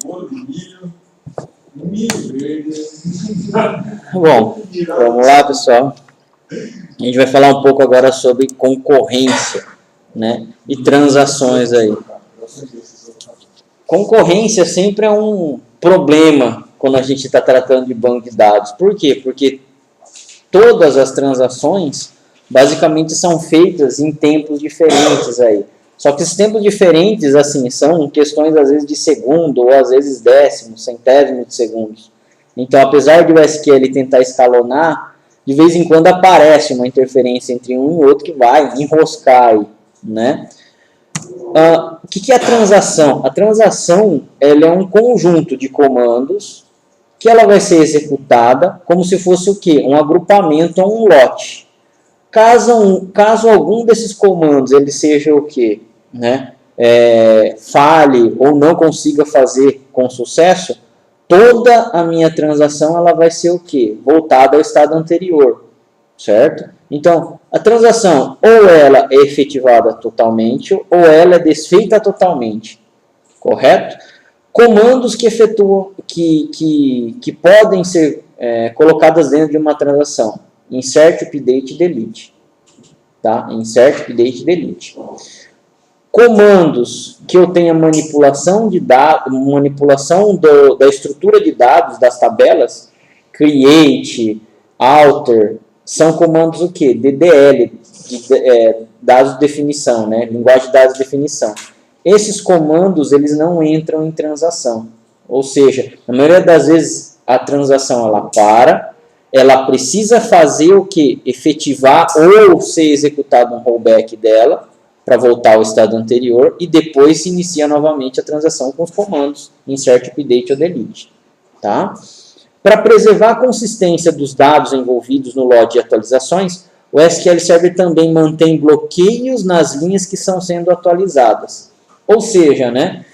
bolo de milho, milho verde. Bom, vamos lá, pessoal. A gente vai falar um pouco agora sobre concorrência, né? E transações aí. Concorrência sempre é um problema quando a gente está tratando de banco de dados. Por quê? Porque todas as transações basicamente são feitas em tempos diferentes aí. Só que esses tempos diferentes, assim, são questões às vezes de segundo ou às vezes décimo, centésimo de segundos. Então, apesar de o SQL tentar escalonar, de vez em quando aparece uma interferência entre um e outro que vai enroscar aí, né? O que é a transação? A transação ela é um conjunto de comandos que ela vai ser executada como se fosse o quê? Um agrupamento ou um lote. Caso algum desses comandos ele seja o quê? Né? Falhe ou não consiga fazer com sucesso, toda a minha transação ela vai ser o quê? Voltada ao estado anterior, certo? Então, a transação ou ela é efetivada totalmente ou ela é desfeita totalmente, correto? Comandos que efetuam, que podem ser colocadas dentro de uma transação: insert, update, delete, tá? Insert, update, delete. Comandos que eu tenha manipulação de dados, manipulação da estrutura de dados das tabelas, create, alter, são comandos o quê? DDL, dados de definição, né? Linguagem de dados de definição. Esses comandos, eles não entram em transação. Ou seja, na maioria das vezes, a transação, ela precisa fazer o quê? Efetivar ou ser executado um rollback dela, para voltar ao estado anterior, e depois se inicia novamente a transação com os comandos insert, update ou delete. Tá? Para preservar a consistência dos dados envolvidos no log de atualizações, o SQL Server também mantém bloqueios nas linhas que estão sendo atualizadas. Ou seja, né,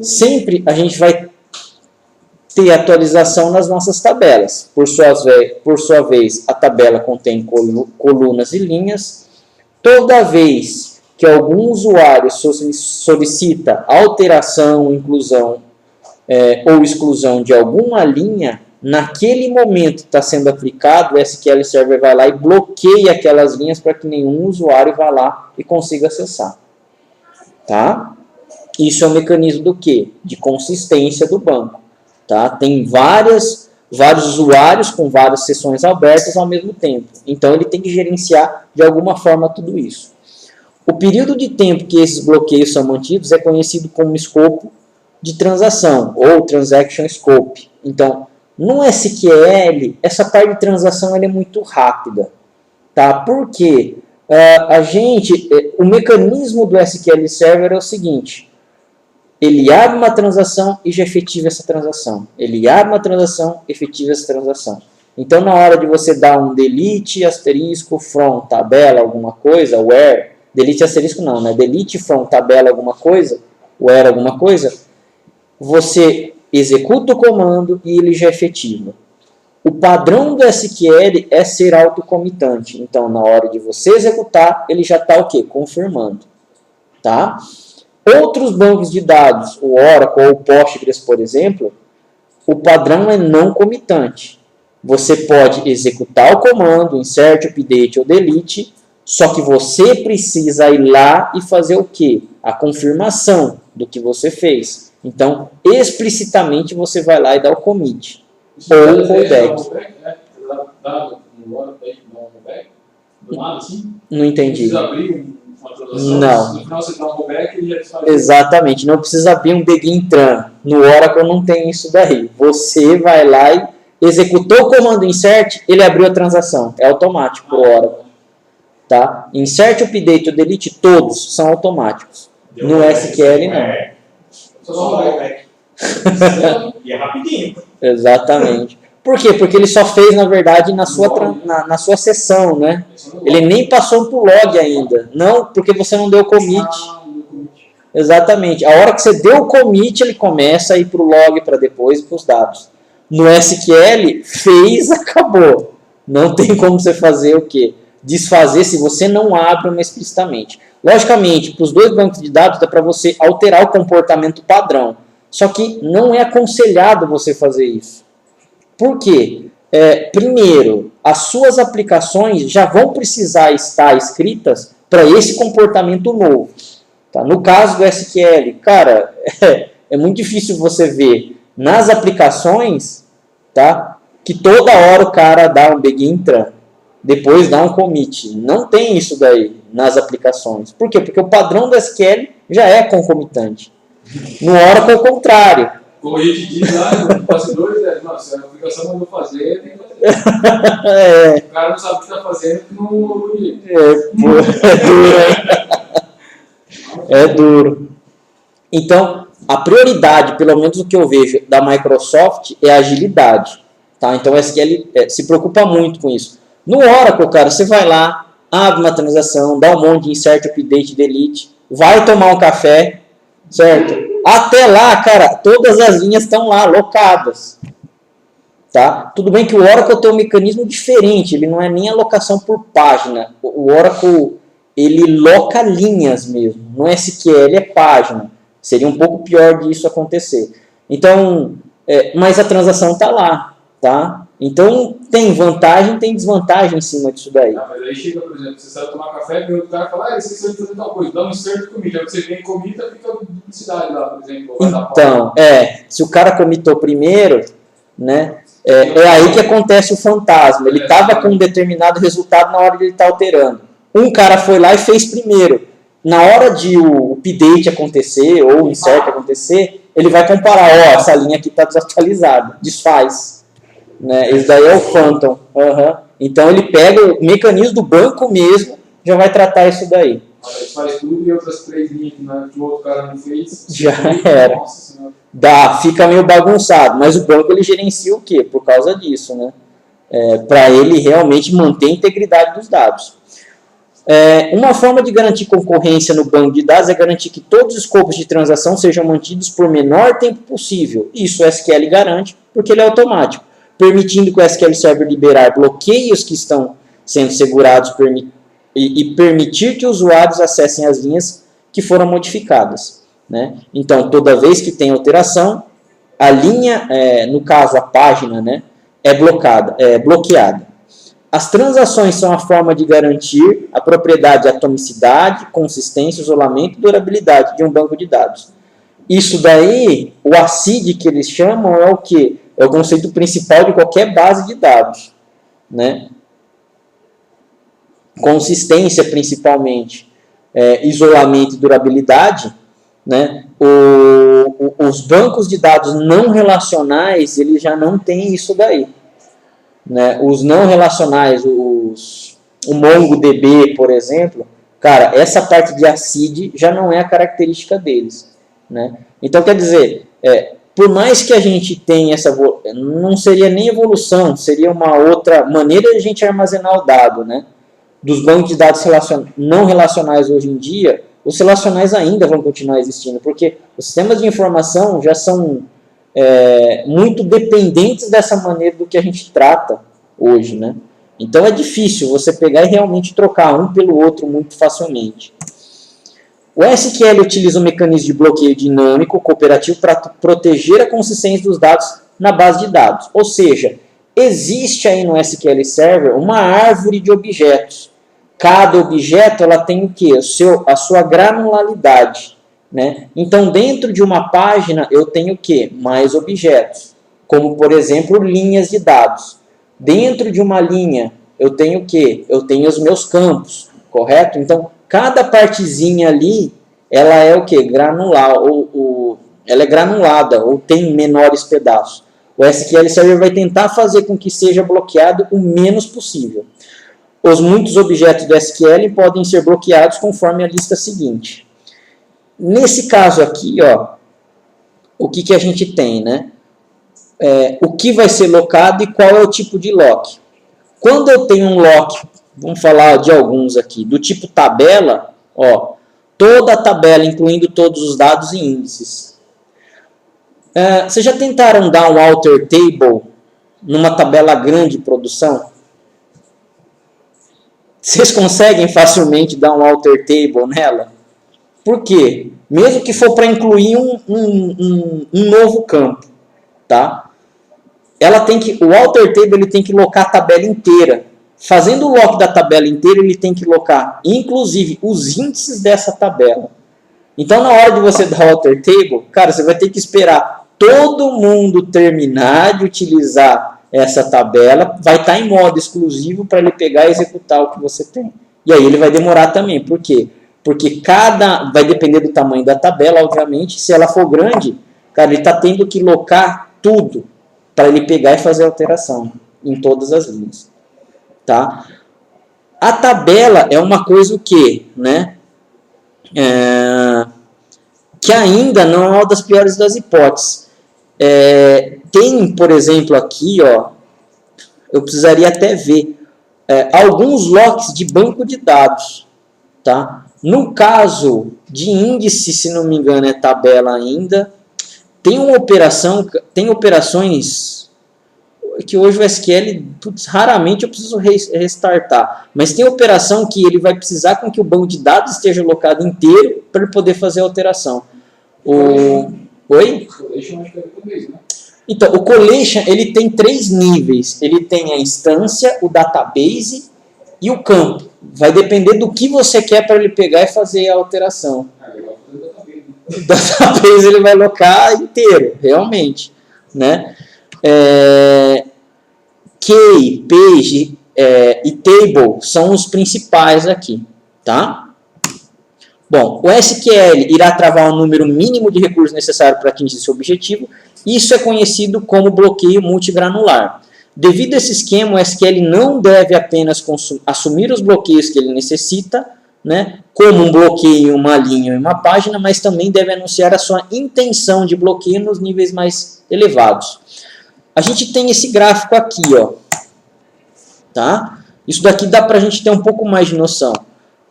sempre a gente vai ter atualização nas nossas tabelas. Por sua vez, a tabela contém colunas e linhas. Toda vez que algum usuário solicita alteração, inclusão ou exclusão de alguma linha, naquele momento está sendo aplicado, o SQL Server vai lá e bloqueia aquelas linhas para que nenhum usuário vá lá e consiga acessar. Tá? Isso é um mecanismo do quê? De consistência do banco. Tá? Tem vários usuários com várias sessões abertas ao mesmo tempo. Então, ele tem que gerenciar de alguma forma tudo isso. O período de tempo que esses bloqueios são mantidos é conhecido como escopo de transação, ou transaction scope. Então, no SQL, essa parte de transação ela é muito rápida. Tá? Por quê? O mecanismo do SQL Server é o seguinte: ele abre uma transação e já efetiva essa transação. Ele abre uma transação, efetiva essa transação. Então, na hora de você dar um delete, asterisco, from, tabela, alguma coisa, where, delete asterisco não, né? Delete from, tabela, alguma coisa, where, alguma coisa, você executa o comando e ele já efetiva. O padrão do SQL é ser autocomitante. Então, na hora de você executar, ele já está o quê? Confirmando. Tá? Outros bancos de dados, o Oracle ou o Postgres, por exemplo, o padrão é não comitante. Você pode executar o comando, insert, update ou delete, só que você precisa ir lá e fazer o quê? A confirmação do que você fez. Então, explicitamente, você vai lá e dá o commit. Ou o rollback. Não entendi. Não. No final você dá um rollback e já desfaz. Exatamente. Não precisa abrir um begin tran. No Oracle não tem isso daí. Você vai lá e executou o comando insert, ele abriu a transação. É automático para o Oracle. Tá? Insert, update ou delete, todos são automáticos. No SQL, não. Só um rollback. E é rapidinho. Exatamente. Por quê? Porque ele só fez, na verdade, na sua sessão, né? Ele nem passou para o log ainda. Não, porque você não deu commit. Exatamente. A hora que você deu o commit, ele começa a ir para o log para depois e para os dados. No SQL, fez, acabou. Não tem como você fazer o quê? Desfazer se você não abre uma explicitamente. Logicamente, para os dois bancos de dados, dá para você alterar o comportamento padrão. Só que não é aconselhado você fazer isso. Por quê? Primeiro, as suas aplicações já vão precisar estar escritas para esse comportamento novo. Tá? No caso do SQL, cara, é muito difícil você ver nas aplicações, tá, que toda hora o cara dá um begin tran, depois dá um commit. Não tem isso daí nas aplicações. Por quê? Porque o padrão do SQL já é concomitante. No Oracle, é o contrário. Como a gente diz lá no bastidores, se a aplicação mandou fazer, tem que fazer. O cara não sabe o que está fazendo, não é duro. Então, a prioridade, pelo menos o que eu vejo da Microsoft, é a agilidade. Tá? Então, o SQL se preocupa muito com isso. No Oracle, cara, você vai lá, abre uma transação, dá um monte de insert, update, delete, vai tomar um café, certo? Até lá, cara, todas as linhas estão lá, locadas. Tá? Tudo bem que o Oracle tem um mecanismo diferente, ele não é nem alocação por página. O Oracle, ele loca linhas mesmo. No SQL é página. Seria um pouco pior disso acontecer. Então, mas a transação está lá. Tá? Então, tem vantagem, tem desvantagem em cima disso daí. Mas aí chega, por exemplo, você sabe tomar café, vem outro cara e fala, esqueceu de fazer tal coisa, dá um insert commit. Aí você vem e comita, fica duplicidade lá, por exemplo. Então, se o cara comitou primeiro, né, é aí que acontece o fantasma. Ele estava com um determinado resultado na hora de ele estar alterando. Um cara foi lá e fez primeiro. Na hora de o update acontecer, ou o insert acontecer, ele vai comparar, essa linha aqui está desatualizada, desfaz. Né? Esse daí é o Phantom. Então ele pega o mecanismo do banco mesmo, já vai tratar isso daí. Ele faz tudo e outras 3 linhas que o outro cara não fez. Já era. Fica meio bagunçado, mas o banco ele gerencia o quê? Por causa disso, né? Para ele realmente manter a integridade dos dados. Uma forma de garantir concorrência no banco de dados é garantir que todos os escopos de transação sejam mantidos por menor tempo possível. Isso o SQL garante, porque ele é automático, permitindo que o SQL Server liberar bloqueios que estão sendo segurados e permitir que usuários acessem as linhas que foram modificadas. Né? Então, toda vez que tem alteração, a linha, no caso a página, né, é bloqueada. As transações são a forma de garantir a propriedade de atomicidade, consistência, isolamento e durabilidade de um banco de dados. Isso daí, o ACID que eles chamam é o quê? É o conceito principal de qualquer base de dados. Né? Consistência, principalmente, isolamento e durabilidade. Né? Os bancos de dados não relacionais, eles já não têm isso daí. Né? Os não relacionais, o MongoDB, por exemplo, cara, essa parte de ACID já não é a característica deles. Né? Então, quer dizer, por mais que a gente tenha não seria nem evolução, seria uma outra maneira de a gente armazenar o dado. Né? Dos bancos de dados não relacionais hoje em dia, os relacionais ainda vão continuar existindo, porque os sistemas de informação já são muito dependentes dessa maneira do que a gente trata hoje, né? Então é difícil você pegar e realmente trocar um pelo outro muito facilmente. O SQL utiliza um mecanismo de bloqueio dinâmico cooperativo para proteger a consistência dos dados na base de dados. Ou seja, existe aí no SQL Server uma árvore de objetos. Cada objeto ela tem o quê? A sua granularidade. Né? Então, dentro de uma página, eu tenho o quê? Mais objetos, como, por exemplo, linhas de dados. Dentro de uma linha, eu tenho o quê? Eu tenho os meus campos, correto? Então, cada partezinha ali, ela é o quê? Granular, ela é granulada, ou tem menores pedaços. O SQL Server vai tentar fazer com que seja bloqueado o menos possível. Os muitos objetos do SQL podem ser bloqueados conforme a lista seguinte. Nesse caso aqui, o que a gente tem, né? O que vai ser locado e qual é o tipo de lock. Quando eu tenho um lock, vamos falar de alguns aqui, do tipo tabela, toda a tabela, incluindo todos os dados e índices. Vocês já tentaram dar um alter table numa tabela grande de produção? Vocês conseguem facilmente dar um alter table nela? Por quê? Mesmo que for para incluir um novo campo, tá? O alter table ele tem que locar a tabela inteira. Fazendo o lock da tabela inteira, ele tem que locar, inclusive, os índices dessa tabela. Então, na hora de você dar o alter table, cara, você vai ter que esperar todo mundo terminar de utilizar essa tabela, vai estar em modo exclusivo para ele pegar e executar o que você tem. E aí ele vai demorar também. Por quê? Porque vai depender do tamanho da tabela, obviamente. Se ela for grande, cara, ele está tendo que locar tudo para ele pegar e fazer a alteração em todas as linhas. Tá? A tabela é uma coisa o quê? Né? Que ainda não é uma das piores das hipóteses. Tem, por exemplo, aqui, ó, eu precisaria até ver, alguns locks de banco de dados. Tá? No caso de índice, se não me engano, é tabela ainda. Tem operações que hoje o SQL, raramente eu preciso restartar. Mas tem operação que ele vai precisar com que o banco de dados esteja locado inteiro para ele poder fazer a alteração. Oi? Então, o collation ele tem 3 níveis. Ele tem a instância, o database e o campo. Vai depender do que você quer para ele pegar e fazer a alteração. O database ele vai locar inteiro, realmente. Né? Key, page e table são os principais aqui. Tá? Bom, o SQL irá travar o número mínimo de recursos necessários para atingir seu objetivo. Isso é conhecido como bloqueio multigranular. Devido a esse esquema, o SQL não deve apenas assumir os bloqueios que ele necessita, né, como um bloqueio em uma linha ou em uma página, mas também deve anunciar a sua intenção de bloqueio nos níveis mais elevados. A gente tem esse gráfico aqui, ó. Tá? Isso daqui dá para a gente ter um pouco mais de noção.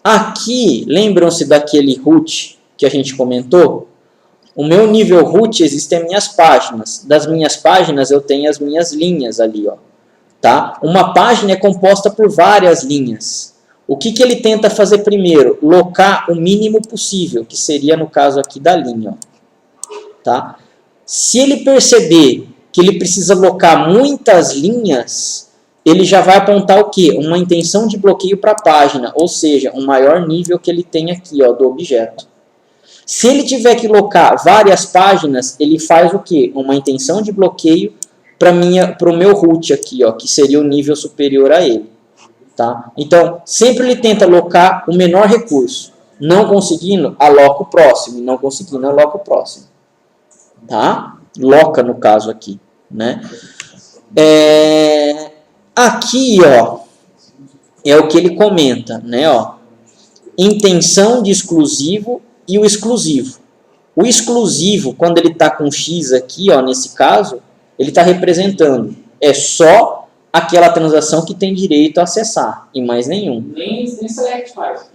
Aqui, lembram-se daquele root que a gente comentou? O meu nível root existem minhas páginas. Das minhas páginas eu tenho as minhas linhas ali, ó. Tá? Uma página é composta por várias linhas. O que ele tenta fazer primeiro? Locar o mínimo possível, que seria no caso aqui da linha. Ó. Tá? Se ele perceber que ele precisa locar muitas linhas, ele já vai apontar o quê? Uma intenção de bloqueio para a página, ou seja, um maior nível que ele tem aqui, ó, do objeto. Se ele tiver que locar várias páginas, ele faz o quê? Uma intenção de bloqueio para o meu root aqui, ó, que seria o nível superior a ele. Tá? Então, sempre ele tenta locar o menor recurso. Não conseguindo, aloca o próximo. Não conseguindo, aloca o próximo. Tá? Loca, no caso aqui. Né? Aqui, ó, é o que ele comenta. Né? Ó, intenção de exclusivo e o exclusivo. O exclusivo, quando ele está com X aqui, ó, nesse caso, ele está representando. É só aquela transação que tem direito a acessar, e mais nenhum. Nem select faz.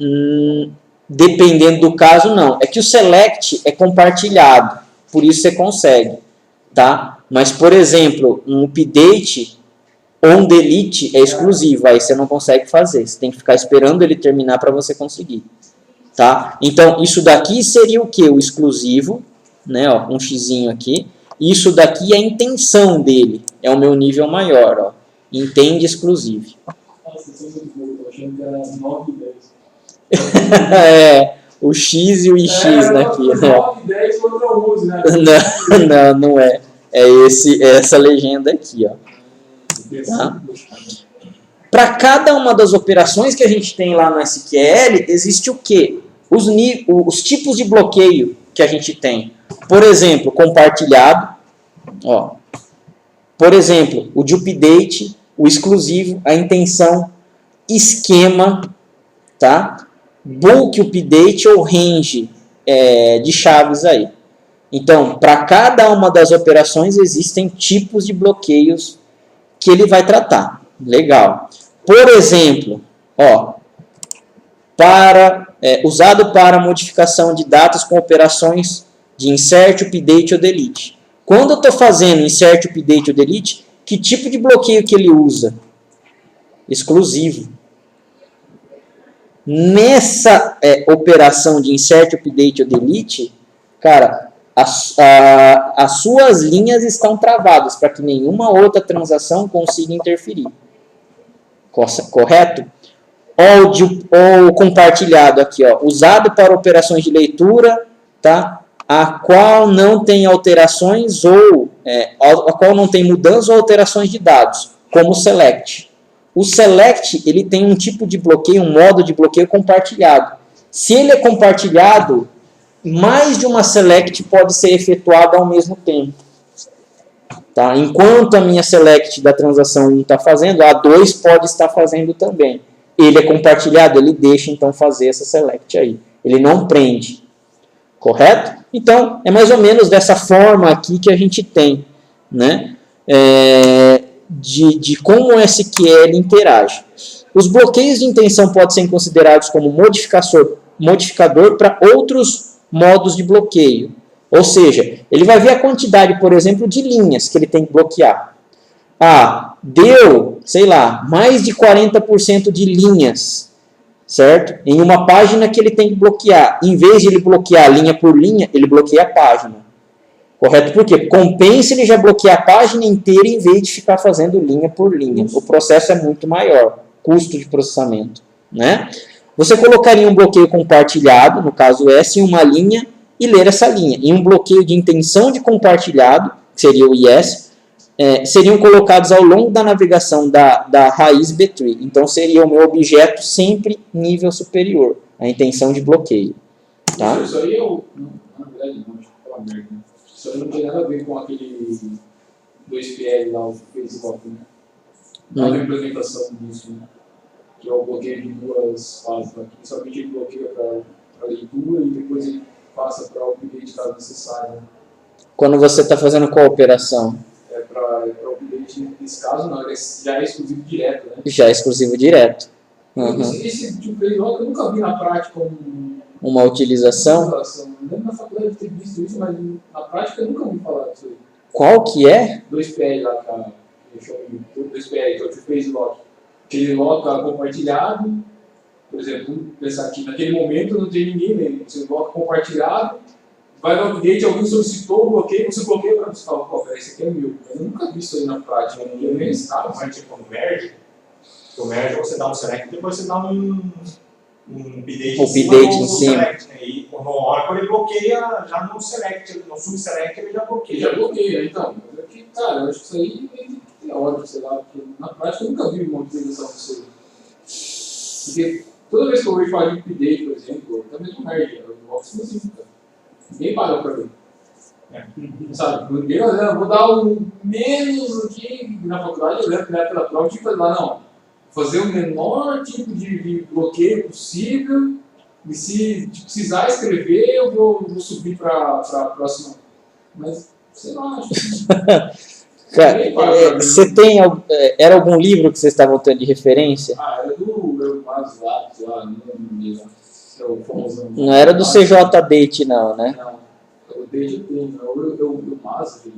Dependendo do caso, não. É que o select é compartilhado, por isso você consegue. Tá? Mas, por exemplo, um update ou um delete é exclusivo, aí você não consegue fazer. Você tem que ficar esperando ele terminar para você conseguir. Tá? Então, isso daqui seria o que? O exclusivo, né? Ó, um xzinho aqui. Isso daqui é a intenção dele. É o meu nível maior. Ó. Entende exclusivo. Nossa, isso é muito bom. Eu tô achando que era 9 e 10. O X e o IX aqui. 9 e 10 eu não uso, né? Não é. É essa legenda aqui. Ó. Tá? Para cada uma das operações que a gente tem lá no SQL, existe o quê? Os tipos de bloqueio que a gente tem. Por exemplo, compartilhado. Ó. Por exemplo, o de update, o exclusivo, a intenção, esquema, tá? Bulk update ou range de chaves aí. Então, para cada uma das operações existem tipos de bloqueios que ele vai tratar. Legal. Por exemplo, ó, usado para modificação de dados com operações de insert, update ou delete. Quando eu estou fazendo insert, update ou delete, que tipo de bloqueio que ele usa? Exclusivo. Nessa operação de insert, update ou delete, cara, as suas linhas estão travadas para que nenhuma outra transação consiga interferir. Correto? Ou compartilhado aqui, ó, usado para operações de leitura, tá? A qual não tem alterações ou a qual não tem mudanças ou alterações de dados, como o select. O select, ele tem um tipo de bloqueio, um modo de bloqueio compartilhado. Se ele é compartilhado, mais de uma select pode ser efetuada ao mesmo tempo. Tá? Enquanto a minha select da transação 1 está fazendo, a 2 pode estar fazendo também. Ele é compartilhado, ele deixa então fazer essa select aí. Ele não prende. Correto? Então, é mais ou menos dessa forma aqui que a gente tem, né? De como o SQL interage. Os bloqueios de intenção podem ser considerados como modificador para outros modos de bloqueio. Ou seja, ele vai ver a quantidade, por exemplo, de linhas que ele tem que bloquear. Deu, sei lá, mais de 40% de linhas, certo? Em uma página que ele tem que bloquear. Em vez de ele bloquear linha por linha, ele bloqueia a página. Correto? Por quê? Compensa ele já bloquear a página inteira em vez de ficar fazendo linha por linha. O processo é muito maior, custo de processamento, né? Você colocaria um bloqueio compartilhado, no caso S, em uma linha e ler essa linha. E um bloqueio de intenção de compartilhado, que seria o IS, seriam colocados ao longo da navegação da raiz B-tree. Então, seria o meu objeto sempre nível superior, a intenção de bloqueio. Tá? Isso aí na verdade, não, deixa eu falar merda. Isso aí não tem nada a ver com aquele 2PL lá, o Facebook, né? Não é a implementação disso, né? Que é o bloqueio de duas fases. Aqui somente ele bloqueia para leitura e depois ele passa para o update caso necessário. Quando você está fazendo qual operação? Para o update, nesse caso, não, ele já é exclusivo direto, né? Já é exclusivo direto. Uhum. Esse tipo de bloco eu nunca vi na prática uma utilização. Não lembro na faculdade de ter visto isso, mas na prática eu nunca ouvi falar disso aí. Qual que é? 2PL lá, cara. 2PL, que é o two-phase lock. Aquele lock compartilhado, por exemplo, vamos pensar aqui, naquele momento não tem ninguém lendo. Você lock compartilhado, vai no update, alguém solicitou o bloqueio, você bloqueia para você falar, pô, peraí, esse aqui é meu. Eu nunca vi isso aí na prática, eu não vi esse cara. Mas tipo, no merge, o merge você dá um select e depois você dá um update em cima. Select, né? E no Oracle ele bloqueia já no select, no subselect ele já bloqueia. Já bloqueia, então. Cara, eu acho que isso aí é óbvio, sei lá, porque na prática eu nunca vi uma utilização disso aí. Porque toda vez que eu vejo falar de update, por exemplo, até mesmo merge, eu vou exclusivo, cara. Ninguém paga pra mim. Sabe? Ninguém vai dizer, vou dar um menos aqui na faculdade, eu lembro que na época da prova, tinha que fazer lá, não. Fazer o menor tipo de bloqueio possível, e se precisar escrever, eu vou subir para a próxima. Mas, sei lá, acho que. Cara, você tem. Era algum livro que vocês estavam tendo de referência? Era do Elmas lá, não lembro. É o famosão. Não era do CJ Date, não, né? Não. O Date eu tenho. O Mas, o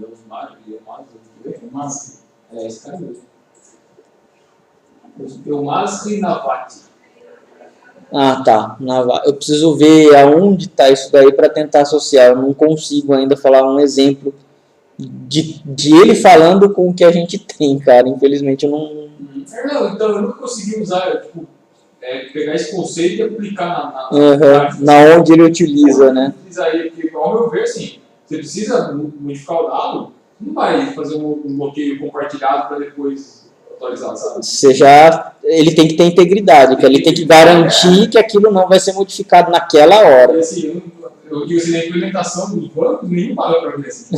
Mas. É esse cara mesmo. O Mas Rinavati. Ah, tá. Eu preciso ver aonde está isso daí para tentar associar. Eu não consigo ainda falar um exemplo de ele falando com o que a gente tem, cara. Infelizmente eu não. Não, então eu nunca consegui usar, tipo, pegar esse conceito e aplicar na onde ele utiliza, né? Porque, ao meu ver, assim, você precisa modificar o dado, não vai fazer um bloqueio compartilhado para depois atualizar, sabe? Ele tem que ter integridade, que ele tem que garantir que aquilo não vai ser modificado naquela hora. E, assim, eu digo assim, na implementação do banco, nenhum paga para mim assim.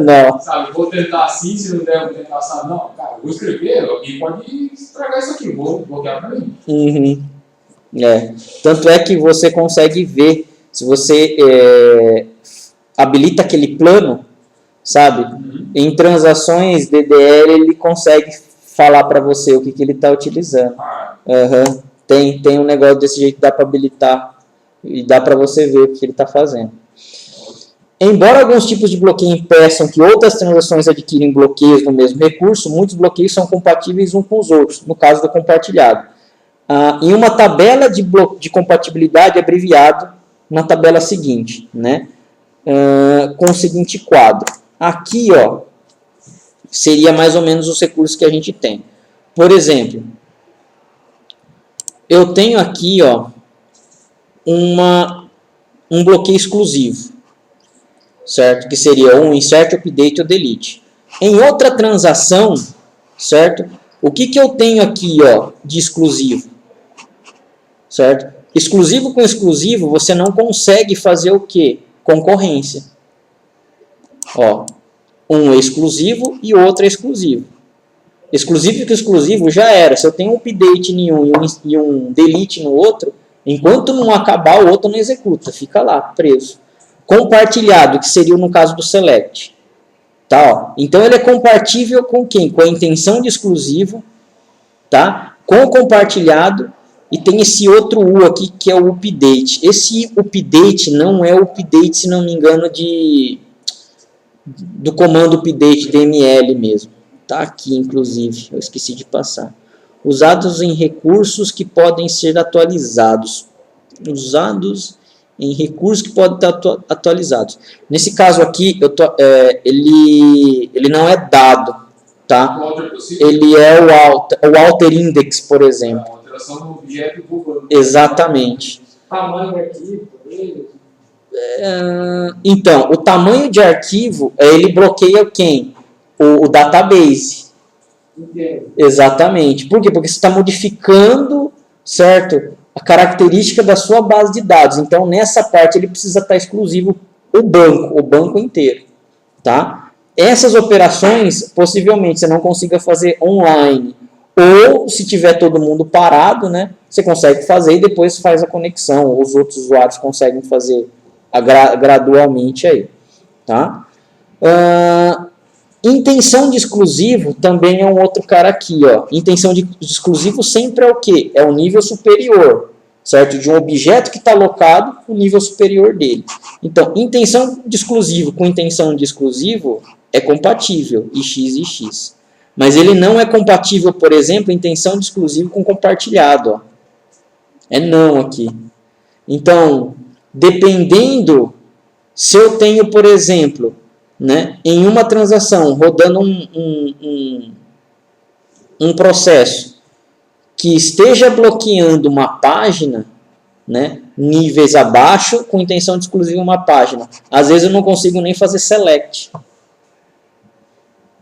Não. Sabe, vou tentar assim, se não der, vou tentar assim. Não, cara, vou escrever, alguém pode estragar isso aqui, vou bloquear para mim. Uhum. Tanto é que você consegue ver, se você habilita aquele plano, sabe? Em transações DDL, ele consegue falar para você o que ele está utilizando. Tem um negócio desse jeito que dá para habilitar e dá para você ver o que ele está fazendo. Embora alguns tipos de bloqueio impeçam que outras transações adquirem bloqueios no mesmo recurso, muitos bloqueios são compatíveis uns com os outros, no caso do compartilhado. em uma tabela de compatibilidade abreviado na tabela seguinte, né? Com o seguinte quadro. Aqui, ó, seria mais ou menos os recursos que a gente tem. Por exemplo, eu tenho aqui, ó, um bloqueio exclusivo, certo? Que seria um insert, update ou delete. Em outra transação, certo? O que eu tenho aqui, ó, de exclusivo? Certo? Exclusivo com exclusivo, você não consegue fazer o quê? Concorrência. Ó, um é exclusivo e o outro é exclusivo. Exclusivo com exclusivo já era. Se eu tenho um update em um e um delete no outro, enquanto não acabar, o outro não executa. Fica lá, preso. Compartilhado, que seria no caso do select. Tá, ó. Então, ele é compatível com quem? Com a intenção de exclusivo, tá? Com o compartilhado, e tem esse outro U aqui, que é o update. Esse update não é o update, se não me engano, do comando update DML mesmo. Tá aqui, inclusive, eu esqueci de passar. Usados em recursos que podem ser atualizados. Usados em recursos que podem estar atualizados. Nesse caso aqui, ele não é dado, tá? Ele é o alter index, por exemplo. Alteração no objeto do banco. Exatamente. Tamanho do arquivo, então, o tamanho de arquivo, ele bloqueia quem? O database. Entendo. Exatamente. Por quê? Porque você está modificando, certo, a característica da sua base de dados. Então, nessa parte, ele precisa estar exclusivo o banco inteiro. Tá? Essas operações, possivelmente, você não consiga fazer online. Ou, se tiver todo mundo parado, né, você consegue fazer e depois faz a conexão. Os outros usuários conseguem fazer gradualmente aí. Tá? Intenção de exclusivo também é um outro cara aqui, ó. Intenção de exclusivo sempre é o quê? É o nível superior, certo? De um objeto que está alocado, o nível superior dele. Então, intenção de exclusivo com intenção de exclusivo é compatível, ix e x. Mas ele não é compatível, por exemplo, intenção de exclusivo com compartilhado, ó. É não aqui. Então, dependendo, se eu tenho, por exemplo, né, em uma transação, rodando um processo que esteja bloqueando uma página, né, níveis abaixo, com intenção de excluir uma página. Às vezes eu não consigo nem fazer select.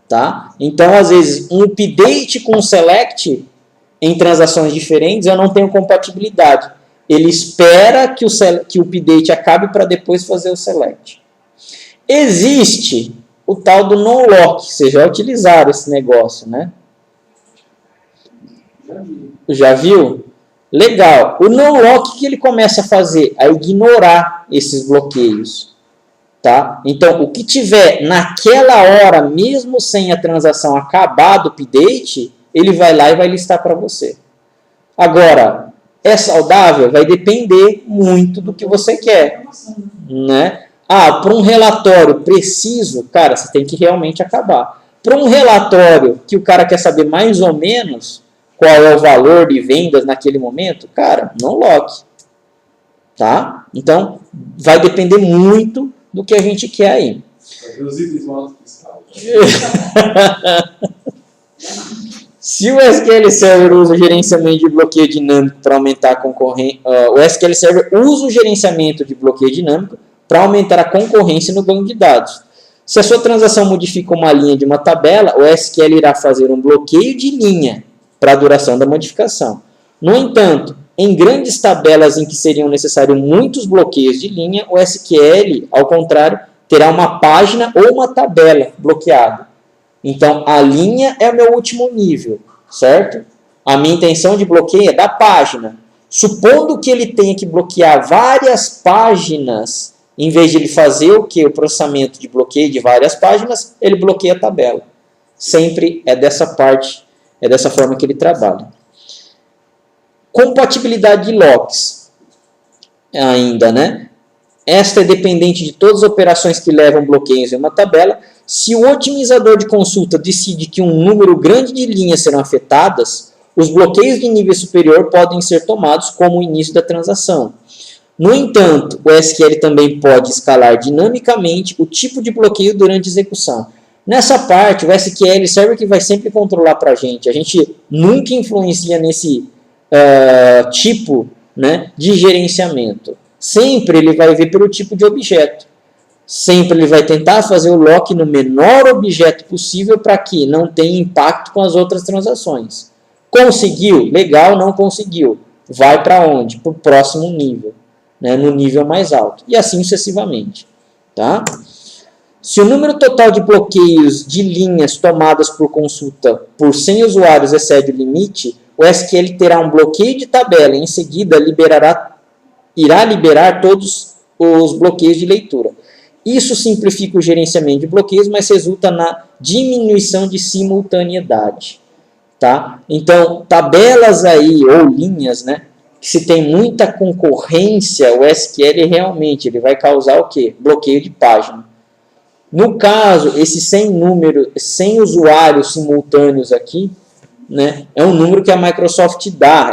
Tá? Então, às vezes, um update com select em transações diferentes, eu não tenho compatibilidade. Ele espera que o update acabe para depois fazer o select. Existe o tal do non-lock, vocês já utilizaram esse negócio, né? Já viu? Legal. O non-lock, o que ele começa a fazer? A ignorar esses bloqueios. Tá? Então, o que tiver naquela hora, mesmo sem a transação acabar do update, ele vai lá e vai listar para você. Agora, é saudável? Vai depender muito do que você quer. Né? Para um relatório preciso, cara, você tem que realmente acabar. Para um relatório que o cara quer saber mais ou menos qual é o valor de vendas naquele momento, cara, não lock. Tá? Então, vai depender muito do que a gente quer aí. Se o SQL Server usa o gerenciamento de bloqueio dinâmico para aumentar a concorrência, o SQL Server usa o gerenciamento de bloqueio dinâmico para aumentar a concorrência no banco de dados. Se a sua transação modifica uma linha de uma tabela, o SQL irá fazer um bloqueio de linha para a duração da modificação. No entanto, em grandes tabelas em que seriam necessários muitos bloqueios de linha, o SQL, ao contrário, terá uma página ou uma tabela bloqueada. Então, a linha é o meu último nível, certo? A minha intenção de bloqueio é da página. Supondo que ele tenha que bloquear várias páginas, em vez de ele fazer o que? O processamento de bloqueio de várias páginas, ele bloqueia a tabela. Sempre é dessa parte, é dessa forma que ele trabalha. Compatibilidade de locks. Ainda, né? Esta é dependente de todas as operações que levam bloqueios em uma tabela. Se o otimizador de consulta decide que um número grande de linhas serão afetadas, os bloqueios de nível superior podem ser tomados como o início da transação. No entanto, o SQL também pode escalar dinamicamente o tipo de bloqueio durante a execução. Nessa parte, o SQL serve que vai sempre controlar para a gente nunca influencia nesse tipo, né, de gerenciamento. Sempre ele vai ver pelo tipo de objeto. Sempre ele vai tentar fazer o lock no menor objeto possível para que não tenha impacto com as outras transações. Conseguiu? Legal, não conseguiu. Vai para onde? Para o próximo nível, né, no nível mais alto. E assim sucessivamente. Tá? Se o número total de bloqueios de linhas tomadas por consulta por 100 usuários excede o limite, o SQL terá um bloqueio de tabela e em seguida irá liberar todos os bloqueios de leitura. Isso simplifica o gerenciamento de bloqueios, mas resulta na diminuição de simultaneidade. Tá? Então, tabelas aí, ou linhas, né, que se tem muita concorrência, o SQL realmente ele vai causar o quê? Bloqueio de página. No caso, esse 100 usuários simultâneos aqui, né, é um número que a Microsoft dá,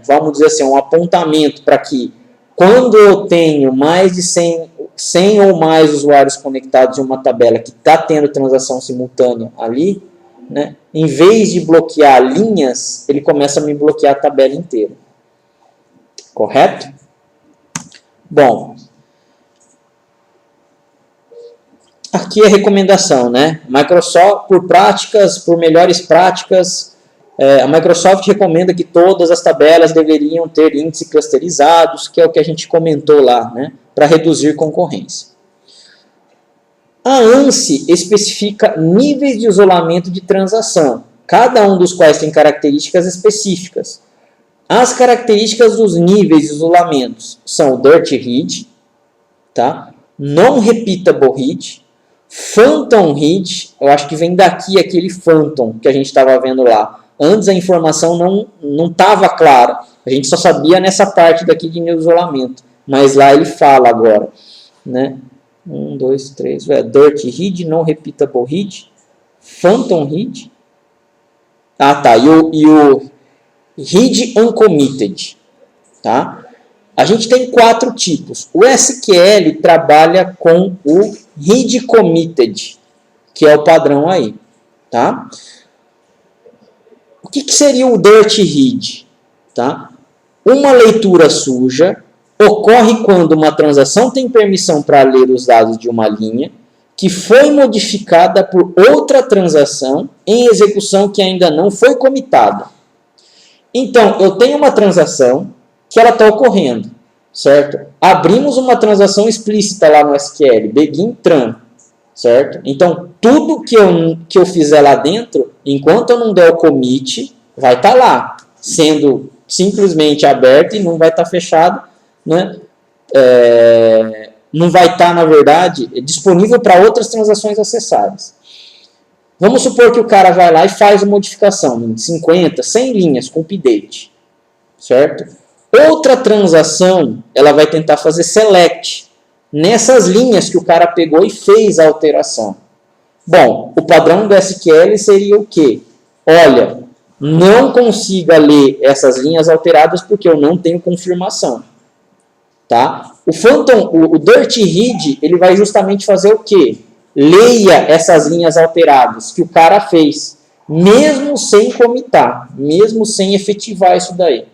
vamos dizer assim, um apontamento para que quando eu tenho mais de 100 ou mais usuários conectados em uma tabela que está tendo transação simultânea ali, né, em vez de bloquear linhas, ele começa a me bloquear a tabela inteira. Correto? Bom, aqui é a recomendação, né? Microsoft, por melhores práticas, a Microsoft recomenda que todas as tabelas deveriam ter índices clusterizados, que é o que a gente comentou lá, né? Para reduzir concorrência. A ANSI especifica níveis de isolamento de transação, cada um dos quais tem características específicas. As características dos níveis de isolamentos são o Dirty Read, tá? Non-Repeatable Read, Phantom Read, eu acho que vem daqui aquele Phantom que a gente estava vendo lá. Antes a informação não estava clara, a gente só sabia nessa parte daqui de nível de isolamento, mas lá ele fala agora, né? 1, 2, 3, Dirty Read, Non-Repeatable Read, Phantom Read, tá, e o Read Uncommitted, tá? A gente tem 4 tipos. O SQL trabalha com o Read Committed, que é o padrão aí, tá? O que seria o Dirty Read? Tá? Uma leitura suja ocorre quando uma transação tem permissão para ler os dados de uma linha que foi modificada por outra transação em execução que ainda não foi comitada. Então, eu tenho uma transação que ela está ocorrendo, certo? Abrimos uma transação explícita lá no SQL, begin tran, certo? Então, tudo que eu fizer lá dentro, enquanto eu não der o commit, vai estar lá, sendo simplesmente aberto e não vai estar fechado, né? Não vai estar, na verdade, disponível para outras transações acessadas. Vamos supor que o cara vai lá e faz a modificação em 50, 100 linhas com update, certo? Outra transação, ela vai tentar fazer select nessas linhas que o cara pegou e fez a alteração. Bom, o padrão do SQL seria o quê? Olha, não consiga ler essas linhas alteradas porque eu não tenho confirmação. Tá? O Dirty Read, ele vai justamente fazer o quê? Leia essas linhas alteradas que o cara fez, mesmo sem comitar, mesmo sem efetivar isso daí.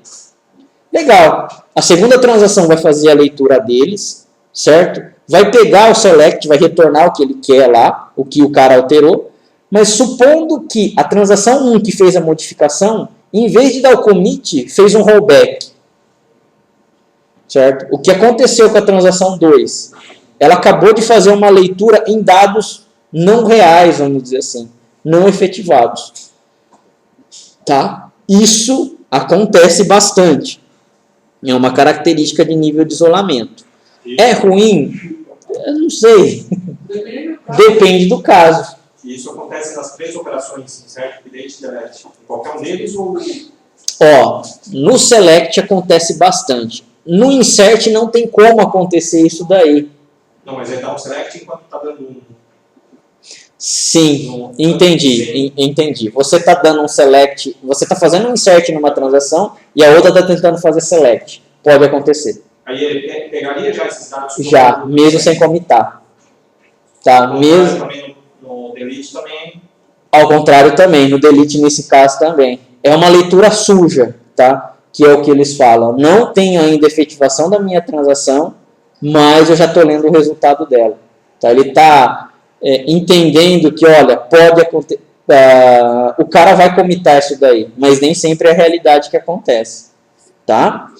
Legal. A segunda transação vai fazer a leitura deles, certo? Vai pegar o select, vai retornar o que ele quer lá, o que o cara alterou, mas supondo que a transação 1 que fez a modificação, em vez de dar o commit, fez um rollback. Certo? O que aconteceu com a transação 2? Ela acabou de fazer uma leitura em dados não reais, vamos dizer assim, não efetivados. Tá? Isso acontece bastante. É uma característica de nível de isolamento. É ruim? Eu não sei. Depende do caso. E isso acontece nas 3 operações, certo? Update e delete. Qualquer um deles ou... No select acontece bastante. No insert não tem como acontecer isso daí. Não, mas ele dá um select enquanto está dando um. Sim, entendi. Você está dando um select, você está fazendo um insert numa transação e a outra está tentando fazer select. Pode acontecer. Aí ele pegaria já esses dados? Já, mesmo sem comitar. Tá? Mesmo... Também no delete também. Ao contrário também, no delete nesse caso também. É uma leitura suja, tá? Que é o que eles falam. Não tenho ainda efetivação da minha transação, mas eu já estou lendo o resultado dela. Tá? Ele está entendendo que, olha, pode acontecer... o cara vai comitar isso daí, mas nem sempre é a realidade que acontece. Tá?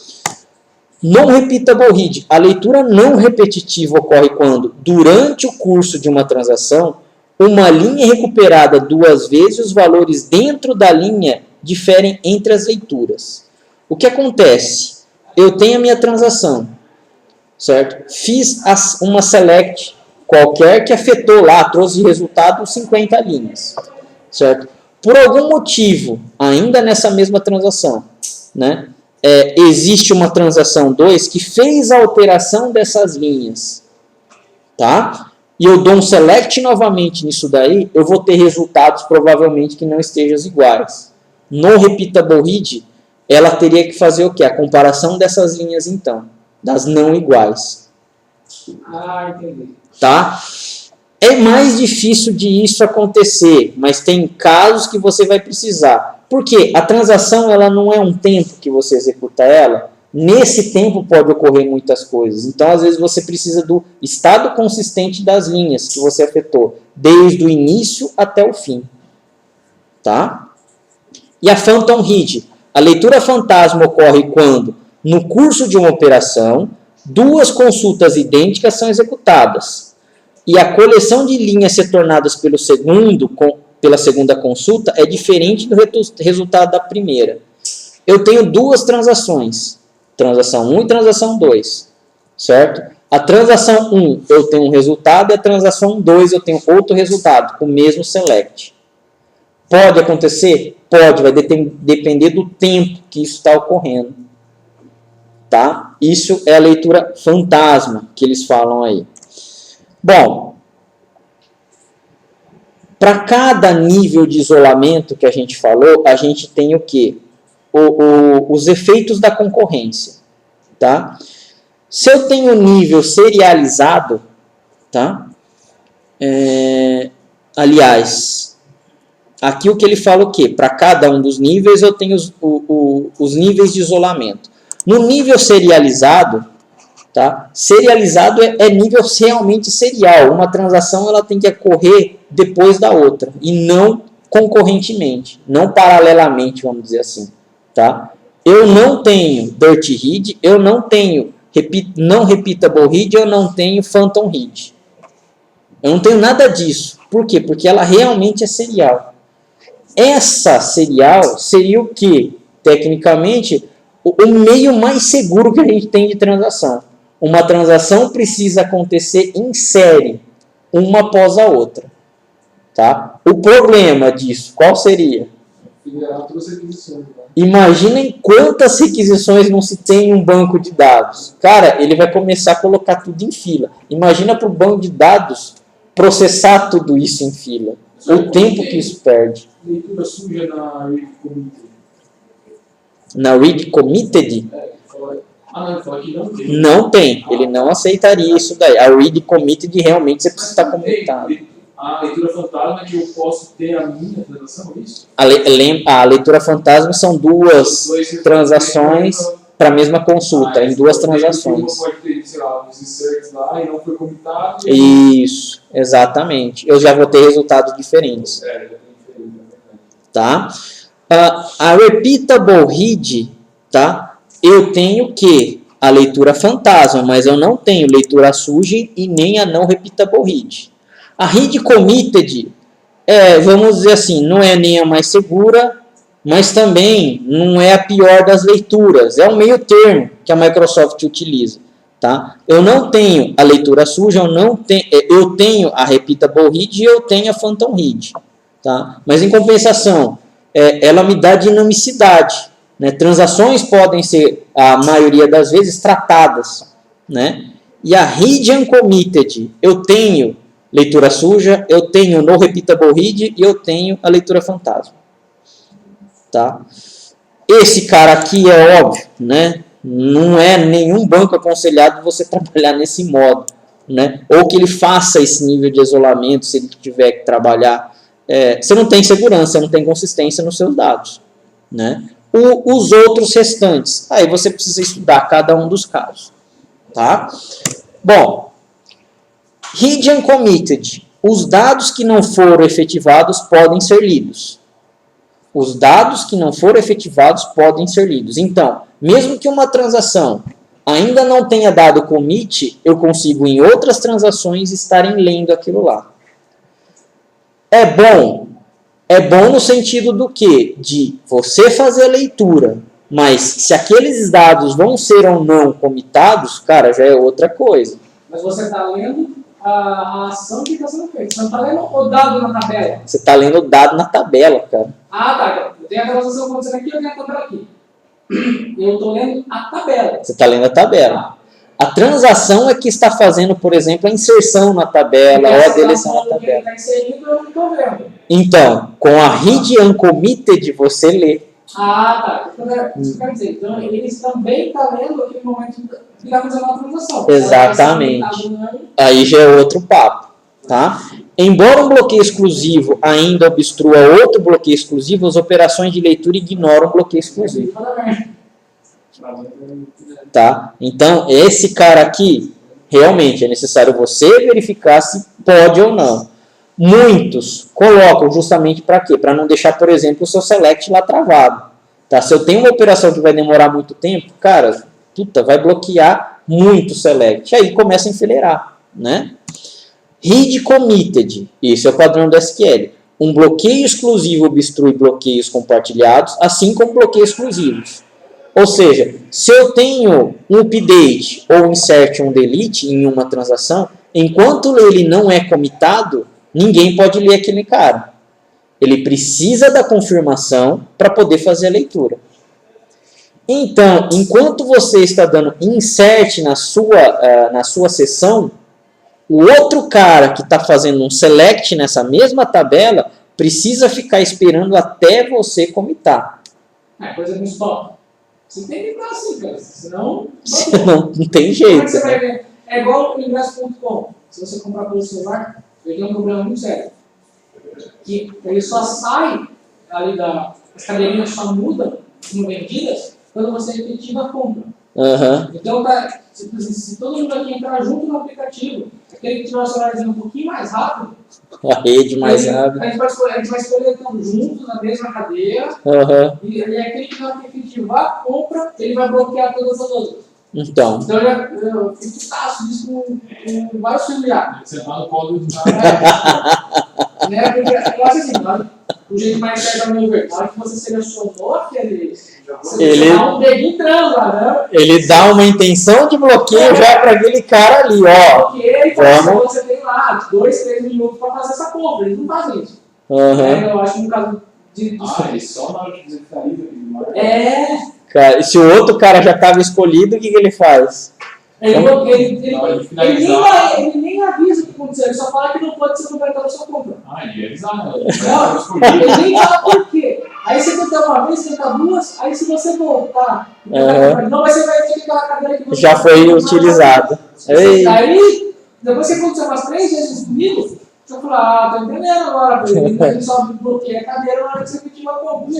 Non-repeatable read. A leitura não repetitiva ocorre quando, durante o curso de uma transação, uma linha é recuperada 2 vezes e os valores dentro da linha diferem entre as leituras. O que acontece? Eu tenho a minha transação, certo? Fiz uma select qualquer que afetou lá, trouxe resultado 50 linhas, certo? Por algum motivo, ainda nessa mesma transação, né? Existe uma transação 2 que fez a alteração dessas linhas, tá? E eu dou um select novamente nisso daí, eu vou ter resultados provavelmente que não estejam iguais. No repeatable read, ela teria que fazer o quê? A comparação dessas linhas, então, das não iguais. Entendi. Tá? É mais difícil de isso acontecer, mas tem casos que você vai precisar. Por quê? A transação ela não é um tempo que você executa ela. Nesse tempo pode ocorrer muitas coisas. Então, às vezes, você precisa do estado consistente das linhas que você afetou, desde o início até o fim. Tá? E a phantom read. A leitura fantasma ocorre quando, no curso de uma operação, 2 consultas idênticas são executadas. E a coleção de linhas retornadas pela segunda consulta é diferente do resultado da primeira. Eu tenho 2 transações. Transação 1 e transação 2, certo? A transação 1 eu tenho um resultado e a transação 2 eu tenho outro resultado, com o mesmo select. Pode acontecer? Pode, vai depender do tempo que isso está ocorrendo. Tá? Isso é a leitura fantasma que eles falam aí. Bom, para cada nível de isolamento que a gente falou, a gente tem o quê? Os efeitos da concorrência, tá? Se eu tenho nível serializado, tá? Aliás, aqui o que ele fala o quê? Para cada um dos níveis eu tenho os níveis de isolamento. No nível serializado, tá? Serializado é nível realmente serial. Uma transação ela tem que ocorrer depois da outra e não concorrentemente, não paralelamente, vamos dizer assim. Tá? Eu não tenho dirty read, eu não tenho não repeatable read, eu não tenho phantom read. Eu não tenho nada disso. Por quê? Porque ela realmente é serial. Essa serial seria o quê? Tecnicamente, o meio mais seguro que a gente tem de transação. Uma transação precisa acontecer em série, uma após a outra. Tá? O problema disso, qual seria? Imaginem quantas requisições não se tem em um banco de dados. Cara, ele vai começar a colocar tudo em fila. Imagina para o banco de dados processar tudo isso em fila. O tempo que isso perde. Leitura suja na read committed. Na read committed? Não, fala que não tem. Não tem. Ele não aceitaria isso daí. A read committed realmente você precisa estar comitado. A leitura fantasma é que eu posso ter a minha transação, é isso? A leitura fantasma são 2 transações para a mesma consulta, em 2 transações. Pode ter, sei lá, uns inserts lá e não foi comitado. Isso, exatamente. Eu já vou ter resultados diferentes. Tá? A repeatable read, tá? Eu tenho que a leitura fantasma, mas eu não tenho leitura suja e nem a não repeatable read. A read committed, vamos dizer assim, não é nem a mais segura, mas também não é a pior das leituras. É o meio termo que a Microsoft utiliza. Tá? Eu não tenho a leitura suja, eu tenho a repeatable read e eu tenho a phantom read. Tá? Mas em compensação, ela me dá dinamicidade. Né? Transações podem ser, a maioria das vezes, tratadas. Né? E a read uncommitted, eu tenho leitura suja, eu tenho no repeatable read e eu tenho a leitura fantasma. Tá? Esse cara aqui é óbvio, né? Não é nenhum banco aconselhado você trabalhar nesse modo, né? Ou que ele faça esse nível de isolamento se ele tiver que trabalhar. Você não tem segurança, você não tem consistência nos seus dados, né? Os outros restantes, aí você precisa estudar cada um dos casos, tá? Bom, read uncommitted. Os dados que não foram efetivados podem ser lidos. Os dados que não foram efetivados podem ser lidos. Então, mesmo que uma transação ainda não tenha dado commit, eu consigo em outras transações estarem lendo aquilo lá. É bom no sentido do quê? De você fazer a leitura, mas se aqueles dados vão ser ou não comitados, cara, já é outra coisa. Mas você está lendo a ação que está sendo feita. Você não está lendo o dado na tabela. Você está lendo o dado na tabela, cara. Ah, tá. Eu tenho a transação acontecendo aqui, eu tenho a tabela aqui. Eu estou lendo a tabela. Você está lendo a tabela. A transação é que está fazendo, por exemplo, a inserção na tabela ou a deleção na tabela. Está inserido, eu não estou vendo. Então, com a read uncommitted, você lê. Ah, tá. Isso quer dizer, então eles também estão lendo aquele momento que está fazendo a transação. Exatamente. Aí já é outro papo, tá? Embora um bloqueio exclusivo ainda obstrua outro bloqueio exclusivo, as operações de leitura ignoram o bloqueio exclusivo. Tá? Então, esse cara aqui, realmente é necessário você verificar se pode ou não. Muitos colocam justamente para quê? Para não deixar, por exemplo, o seu select lá travado. Tá? Se eu tenho uma operação que vai demorar muito tempo, cara, vai bloquear muito o select. Aí começa a enfileirar, né? Read committed, esse é o padrão do SQL. Um bloqueio exclusivo obstrui bloqueios compartilhados, assim como bloqueios exclusivos. Ou seja, se eu tenho um update ou insert um delete em uma transação, enquanto ele não é comitado, ninguém pode ler aquele cara. Ele precisa da confirmação para poder fazer a leitura. Então, enquanto você está dando insert na sua sessão, o outro cara que está fazendo um select nessa mesma tabela precisa ficar esperando até você comitar. Coisa muito stop. Você tem que estar assim, cara. Senão não tem jeito. Você vai ver? É igual o ingresso.com. Se você comprar pelo celular, ele tem um problema muito sério. Que ele só sai ali as cadeirinhas só mudam, não vendidas, quando você efetiva a compra. Então, se todo mundo aqui entrar junto no aplicativo, aquele que tiver o celularzinho um pouquinho mais rápido, a rede mais rápida, a gente vai escolher então, juntos na mesma cadeira, e aquele que não efetivar a compra, ele vai bloquear todas as outras. Então eu fico taço disso com vários familiares. Você tá no colo do né? Porque eu acho assim, o jeito mais certo, ao meu ver, na hora que você selecionou aquele. Ele dá um dedinho transa, né? Ele dá uma intenção de bloqueio já para aquele cara ali, ó. Porque você tem lá 2, 3 minutos para fazer essa compra. Eles não fazem isso. Eu acho que no caso de. Só na hora que você finaliza. Cara, se o outro cara já estava escolhido, o que ele faz? Ele nem avisa o que aconteceu, ele só fala que não pode ser completado a sua compra. Ele ia avisar, não, ele nem fala por quê. Aí você tenta uma vez, tenta duas, aí se você voltar, não, mas você vai ter aquela cadeira que você já foi utilizada. Aí, depois que aconteceu umas 3 vezes comigo, eu falo, tô entendendo agora, ele só bloqueia a cadeira na hora que você efetiva a compra.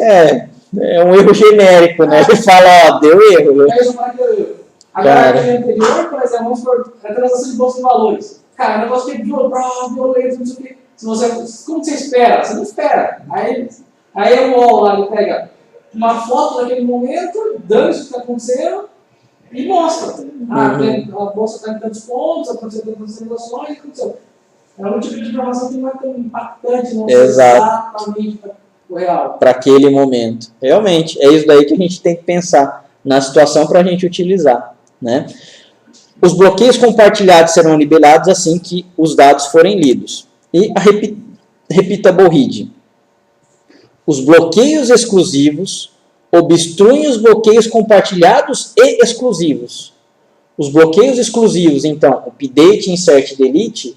É um erro genérico, né? Ele fala, deu erro. Aí eu falo que deu erro. Agora, aquele anterior, por exemplo, vamos por a transação de bolsa de valores. Cara, o negócio que é violento, não sei o quê. Como você espera? Você não espera. Aí o UOL lá, ele pega uma foto daquele momento, dando isso que está acontecendo, e mostra. A bolsa está em tantos pontos, aconteceu tantas negociações, aconteceu. É um tipo de informação que não é tão impactante, não é exatamente o real. Para aquele momento. Realmente, é isso daí que a gente tem que pensar na situação para a gente utilizar. Né? Os bloqueios compartilhados serão liberados assim que os dados forem lidos. E a repeatable read. Os bloqueios exclusivos obstruem os bloqueios compartilhados e exclusivos. Os bloqueios exclusivos, então, update, insert, delete,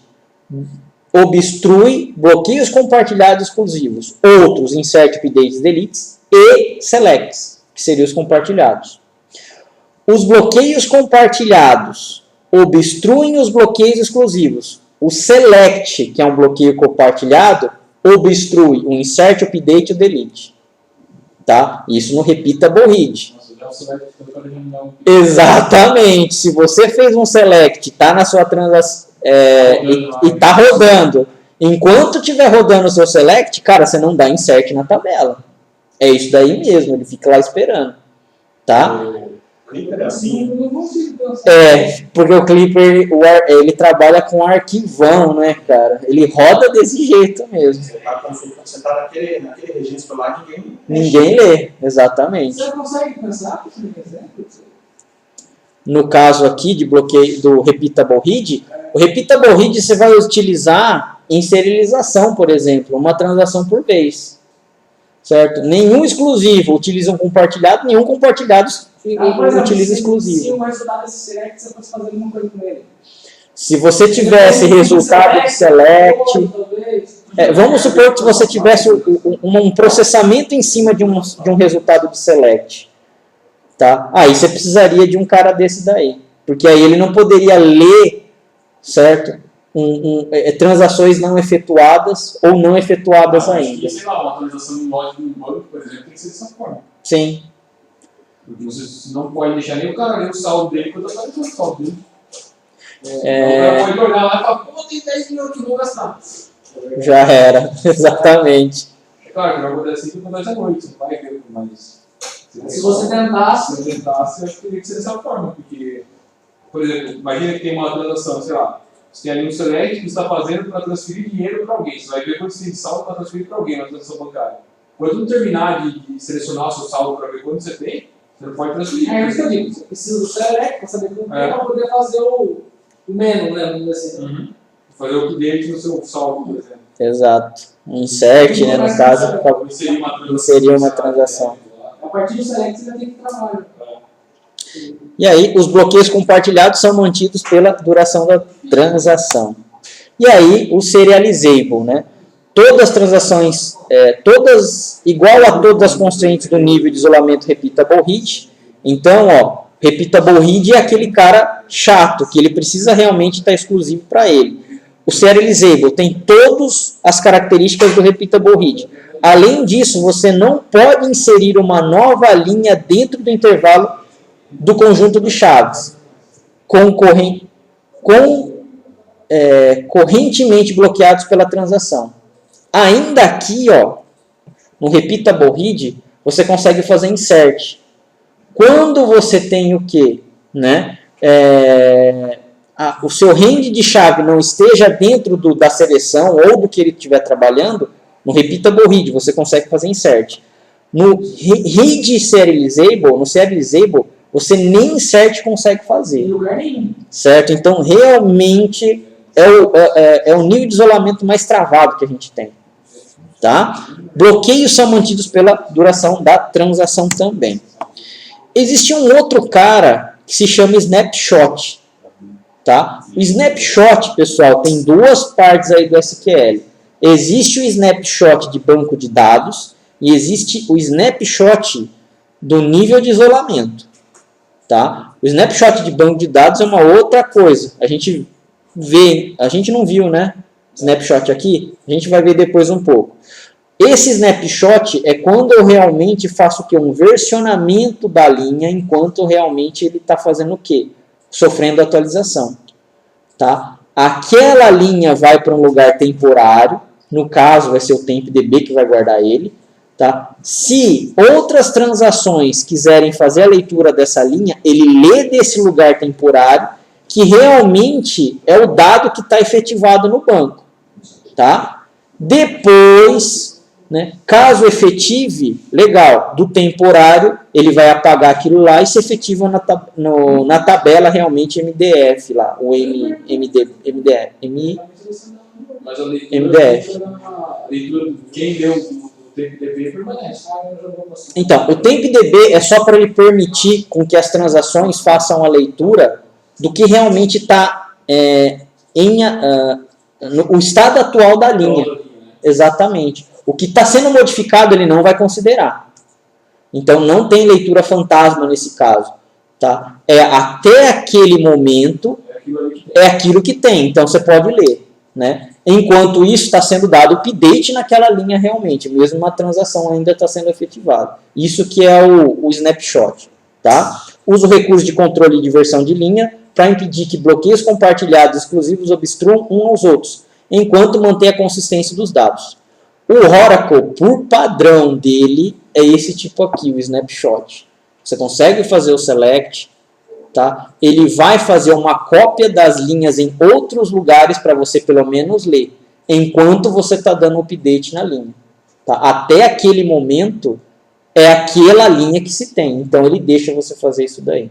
obstrui, bloqueios compartilhados exclusivos, outros, insert, updates, deletes e selects, que seriam os compartilhados. Os bloqueios compartilhados obstruem os bloqueios exclusivos. O select, que é um bloqueio compartilhado, obstrui o insert, update e o delete. Tá? Isso no repeatable read. Exatamente. Se você fez um select, está na sua transação e está rodando, enquanto estiver rodando o seu select, cara, você não dá insert na tabela. É isso daí mesmo, ele fica lá esperando. Tá? Clipper é assim? Porque o Clipper ele trabalha com arquivão, né, cara? Ele roda desse jeito mesmo. Você está naquele registro lá, ninguém lê, exatamente. Você consegue pensar por exemplo? No caso aqui de bloqueio do repeatable read, o repeatable read você vai utilizar em serialização, por exemplo, uma transação por vez. Certo? Nenhum exclusivo utiliza um compartilhado, nenhum compartilhado utiliza exclusivo. Se o resultado desse select, você pode fazer alguma coisa com ele. Se você tivesse resultado de select, vamos supor que você tivesse um processamento em cima de um resultado de select. Tá? Aí você precisaria de um cara desse daí. Porque aí ele não poderia ler, certo? Transações não efetuadas ou não efetuadas ainda. Sei lá, uma atualização de lógica do banco, por exemplo, tem que ser dessa forma. Sim. Porque você não pode deixar nem o cara ler o saldo dele quando está atualizando o saldo dele. O cara pode olhar lá e falar, pô, tem 10 minutos, vou gastar. Já era, exatamente. É claro que vai acontecer assim que acontece à noite, você vai ver, mas... Se você tentasse, eu acho que teria que ser dessa forma, porque, por exemplo, imagina que tem uma transação, sei lá, você tem ali um select que você está fazendo para transferir dinheiro para alguém, você vai ver quanto você tem de saldo para transferir para alguém na transação bancária. Quando não terminar de selecionar o seu saldo para ver quanto você tem, você não pode transferir. É isso que eu digo, você precisa do select para saber como é para poder fazer o menos, né? Vamos dizer assim. Fazer o update no seu saldo, por exemplo. Exato. Um insert, né, no caso, para inserir uma transação. A partir do select você já tem que trabalhar. E aí, os bloqueios compartilhados são mantidos pela duração da transação. E aí, o serializable, né? Todas as transações, igual a todas as constraints do nível de isolamento repeatable read. Então, repeatable read é aquele cara chato, que ele precisa realmente estar exclusivo para ele. O serializable tem todas as características do repeatable read. Além disso, você não pode inserir uma nova linha dentro do intervalo do conjunto de chaves, correntemente bloqueados pela transação. Ainda aqui, no repeatable read, você consegue fazer insert. Quando você tem o quê? Né? O seu range de chave não esteja dentro da seleção ou do que ele estiver trabalhando, no repeatable read você consegue fazer insert. No read serializable, você nem insert consegue fazer. Em lugar nenhum. Certo? Então, realmente, é o nível de isolamento mais travado que a gente tem. Tá? Bloqueios são mantidos pela duração da transação também. Existe um outro cara que se chama snapshot. Tá? O snapshot, pessoal, tem duas partes aí do SQL. Existe o snapshot de banco de dados e existe o snapshot do nível de isolamento. Tá? O snapshot de banco de dados é uma outra coisa. A gente não viu, né? Snapshot aqui, a gente vai ver depois um pouco. Esse snapshot é quando eu realmente faço o quê? Um versionamento da linha, enquanto realmente ele está fazendo o quê? Sofrendo atualização. Tá? Aquela linha vai para um lugar temporário, no caso vai ser o TempDB que vai guardar ele. Tá? Se outras transações quiserem fazer a leitura dessa linha, ele lê desse lugar temporário, que realmente é o dado que está efetivado no banco. Tá? Depois, né, caso efetive, legal, do temporário, ele vai apagar aquilo lá e se efetiva na tabela realmente MDF, lá, o Mas a leitura, MDF. A leitura, quem deu o TempDB permanece. Então, o TempDB é só para ele permitir com que as transações façam a leitura do que realmente está O estado atual da linha. Exatamente. O que está sendo modificado ele não vai considerar. Então não tem leitura fantasma nesse caso. Tá? Até aquele momento é aquilo que tem. Então você pode ler. Né? Enquanto isso está sendo dado update naquela linha realmente, mesmo uma transação ainda está sendo efetivada. Isso que é o snapshot. Tá? Usa o recurso de controle de versão de linha para impedir que bloqueios compartilhados exclusivos obstruam uns aos outros, enquanto mantém a consistência dos dados. O Oracle, por padrão dele, é esse tipo aqui, o snapshot. Você consegue fazer o select, tá? Ele vai fazer uma cópia das linhas em outros lugares para você pelo menos ler, enquanto você está dando update na linha. Tá? Até aquele momento, é aquela linha que se tem. Então, ele deixa você fazer isso daí.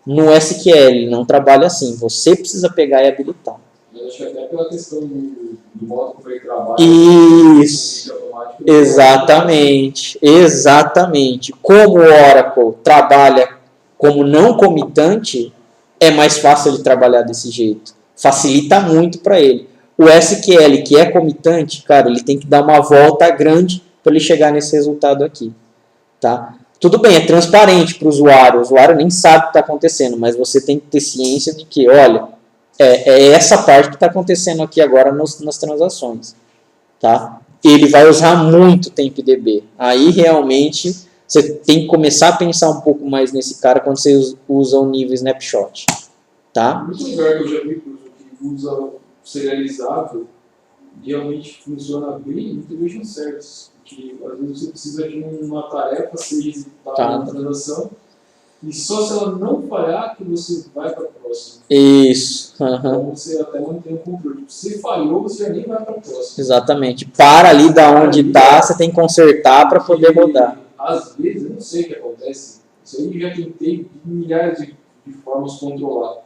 No SQL, não trabalha assim. Você precisa pegar e habilitar. Eu acho que até pela questão do modo como ele trabalha. Isso. Exatamente. Exatamente. Como o Oracle trabalha como não comitante, é mais fácil de trabalhar desse jeito. Facilita muito para ele. O SQL, que é comitante, cara, ele tem que dar uma volta grande para ele chegar nesse resultado aqui. Tá? Tudo bem, é transparente para o usuário nem sabe o que está acontecendo, mas você tem que ter ciência de que, olha, é essa parte que está acontecendo aqui agora nas transações. Tá? Ele vai usar muito TempDB. Aí realmente você tem que começar a pensar um pouco mais nesse cara quando você usa o nível snapshot. Tá? Muito lugar que eu já vi que usa serializado realmente funciona bem em integration service. Que às vezes você precisa de uma tarefa ser executada na transação e só se ela não falhar que você vai para a próxima. Isso. Então você até mantém o controle. Se falhou, você já nem vai para a próxima. Exatamente. Para ali da onde está, você tem que consertar para poder rodar. Às vezes, eu não sei o que acontece. Isso aí eu já tentei de milhares de formas controlar.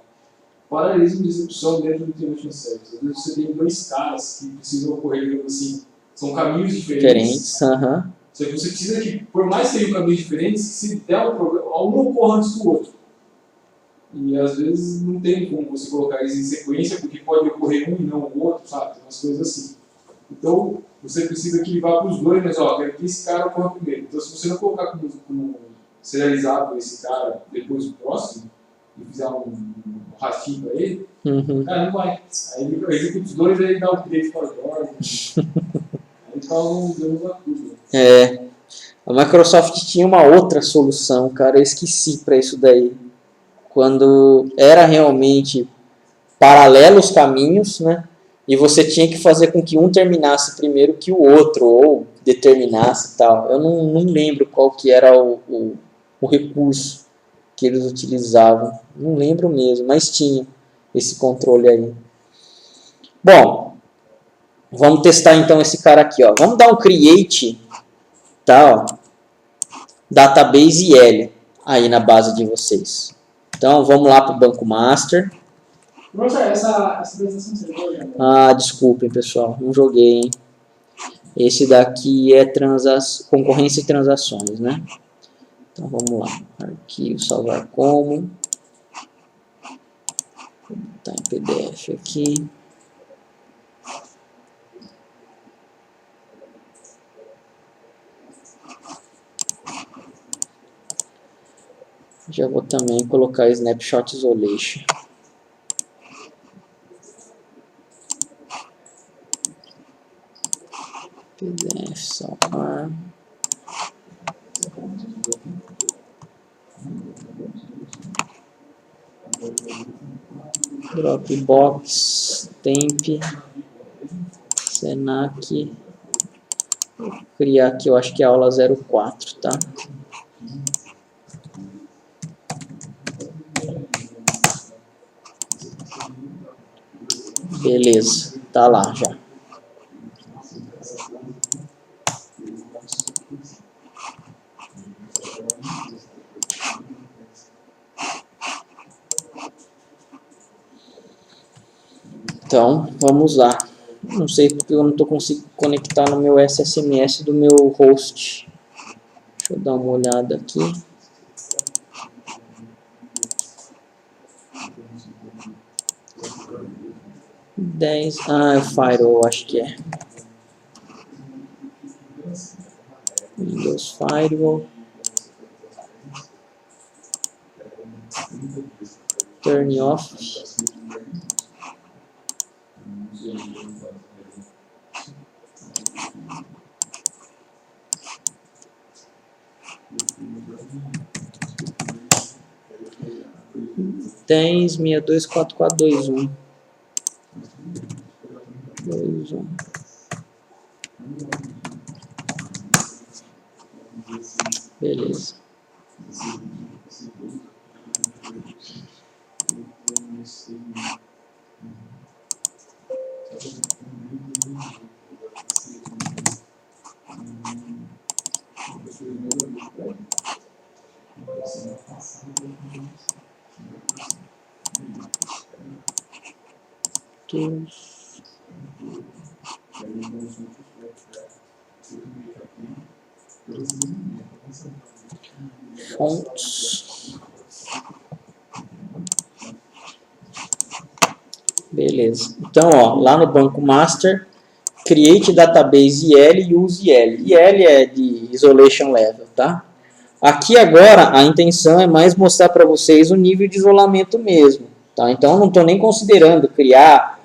Paralelismo de execução dentro do integration service. Às vezes você tem dois caras que precisam ocorrer assim. São caminhos diferentes. Você precisa que, por mais que tenham caminhos diferentes, se der um problema, um ocorra antes do outro. E às vezes não tem como você colocar eles em sequência, porque pode ocorrer um e não o outro, sabe? Tem umas coisas assim. Então, você precisa que vá para os dois, mas quero que esse cara ocorra primeiro. Então, se você não colocar como serializado esse cara depois do próximo, e fizer um rastinho para ele, cara, não vai. Aí ele executa os dois, aí ele dá o update para a ordem. A Microsoft tinha uma outra solução, cara, eu esqueci para isso daí. Quando era realmente paralelo os caminhos, né? E você tinha que fazer com que um terminasse primeiro que o outro, ou determinasse tal. Eu não lembro qual que era o recurso que eles utilizavam. Não lembro mesmo, mas tinha esse controle aí. Bom, vamos testar então esse cara aqui, ó. Vamos dar um create, tá, ó, database IL aí na base de vocês. Então vamos lá para o banco master. Professor, essa apresentação você jogou já? Ah, desculpem pessoal, não joguei, hein? Esse daqui é concorrência e transações, né? Então vamos lá, arquivo, salvar como. Vou botar em PDF aqui. Já vou também colocar Snapshot Isolation. PDF, salvar. Dropbox, Temp, Senac. Vou criar aqui, eu acho que é a aula 04, tá? Beleza, tá lá já. Então, vamos lá. Não sei porque eu não estou conseguindo conectar no meu SSMS do meu host. Deixa eu dar uma olhada aqui. 10. Ah, é o Firewall, acho que é. Windows Firewall. Turn off. Dez 624421. 21. Beleza. Fontes. Beleza. Então, ó, lá no banco master, create database IL e use IL. IL é de isolation level, tá? Aqui agora a intenção é mais mostrar para vocês o nível de isolamento mesmo, tá? Então eu não estou nem considerando criar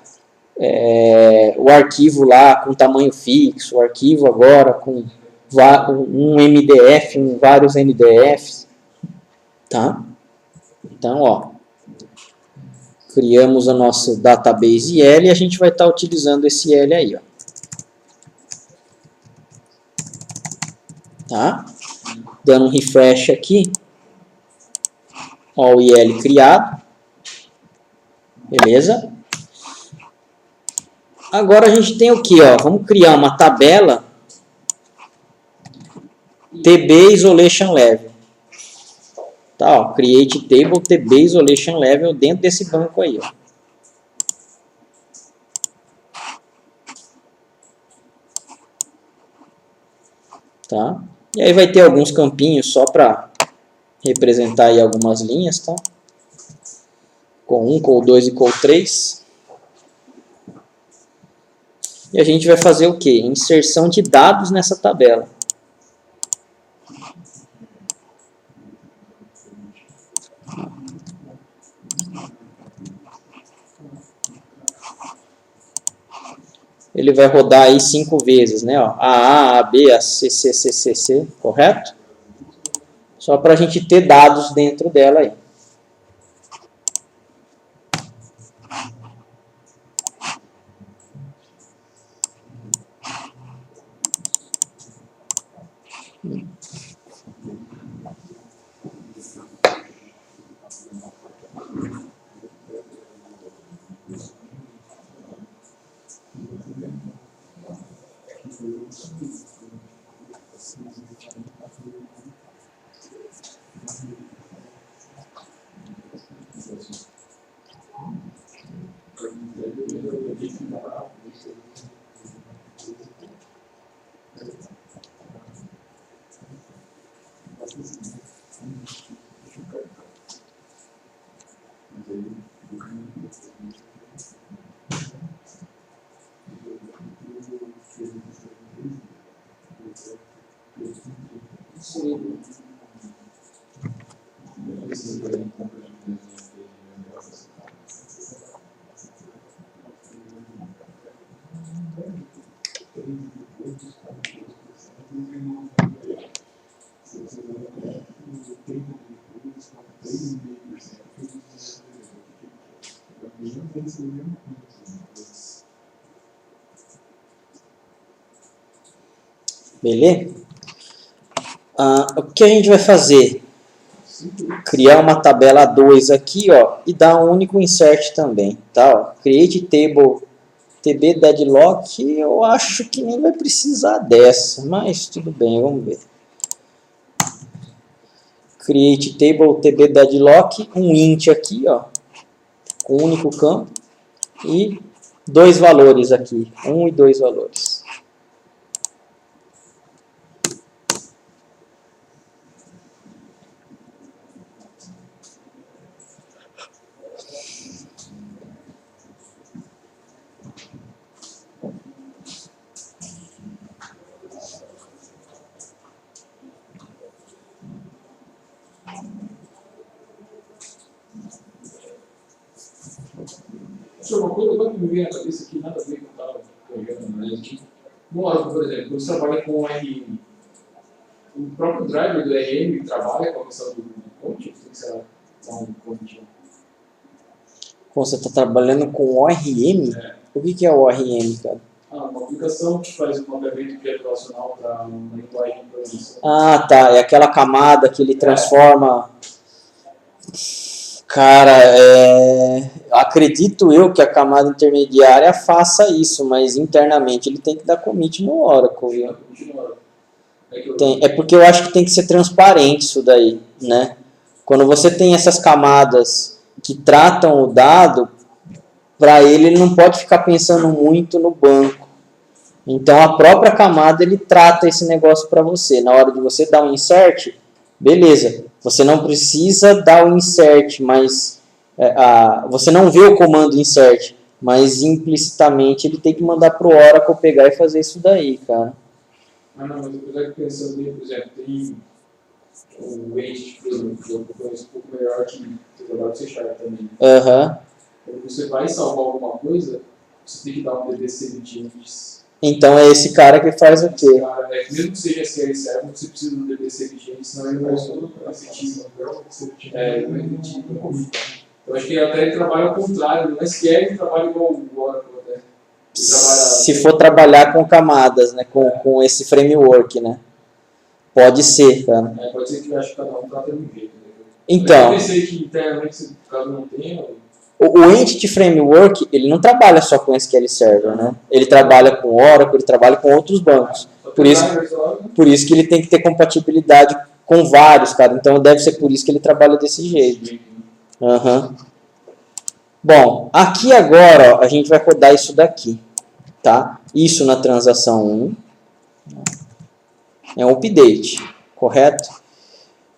o arquivo lá com tamanho fixo, o arquivo agora com um MDF, vários MDFs, tá? Então, ó, criamos a nossa database IL e a gente vai estar utilizando esse IL aí, ó. Tá? Dando um refresh aqui, ó, o IL criado, beleza? Agora a gente tem o que, ó? Vamos criar uma tabela TB Isolation Level. Tá, ó, create table TB Isolation Level dentro desse banco aí, ó. Tá? E aí vai ter alguns campinhos só para representar aí algumas linhas, tá? Com 1, com 2 e com 3. E a gente vai fazer o quê? Inserção de dados nessa tabela. Ele vai rodar aí 5 vezes, né? Ó, AA, AB, AC, CC, CC, correto? Só para a gente ter dados dentro dela aí. Beleza? O que a gente vai fazer? Criar uma tabela 2 aqui, ó, e dar um único insert também, tá? Ó, create table TB deadlock, eu acho que nem vai precisar dessa, mas tudo bem, vamos ver. Create table TB deadlock, um int aqui, ó, com um único campo, e 2 valores aqui, 1 e 2 valores. professor, uma coisa agora que me veio na cabeça aqui, nada a ver com o que eu estava pegando, mas aqui. No Oracle, por exemplo, quando você trabalha com o RM, o próprio driver do RM trabalha com a questão do content, tem que ser um content. Quando você está trabalhando com ORM, o que é o ORM, cara? Uma aplicação que faz um mapeamento de relacional para uma linguagem de programação. Ah, tá. É aquela camada que ele transforma. Cara, acredito eu que a camada intermediária faça isso, mas internamente ele tem que dar commit no Oracle, viu? É porque eu acho que tem que ser transparente isso daí, né? Quando você tem essas camadas que tratam o dado, para ele não pode ficar pensando muito no banco. Então a própria camada ele trata esse negócio para você. Na hora de você dar um insert, beleza, você não precisa dar o insert, mas você não vê o comando insert, mas implicitamente ele tem que mandar para o Oracle pegar e fazer isso daí, cara. Não, mas apesar de pensando bem, por exemplo, tem o Wait, que eu conheço um pouco melhor que o trabalho do C Sharp também. Aham. Quando você vai salvar alguma coisa, você tem que dar um DDC de changes. Então é esse cara que faz o quê? Cara, mesmo que seja SQL Server, você precisa do DDC de changes, senão ele não é efetivo. Ele não é efetivo. Eu acho que até ele trabalha ao contrário, no SQL ele trabalha igual o Oracle, né? Se for trabalhar com camadas, né? Com esse framework, né? Pode ser, cara. Pode ser que eu acho que cada um trata de um jeito. Então, eu pensei que internamente, caso não tenha... O Entity Framework, ele não trabalha só com SQL Server, né? Ele trabalha com Oracle, ele trabalha com outros bancos. Por isso que ele tem que ter compatibilidade com vários, cara. Então deve ser por isso que ele trabalha desse jeito. Uhum. Bom, aqui agora ó, a gente vai rodar isso daqui, tá? Isso na transação 1 é um update, correto?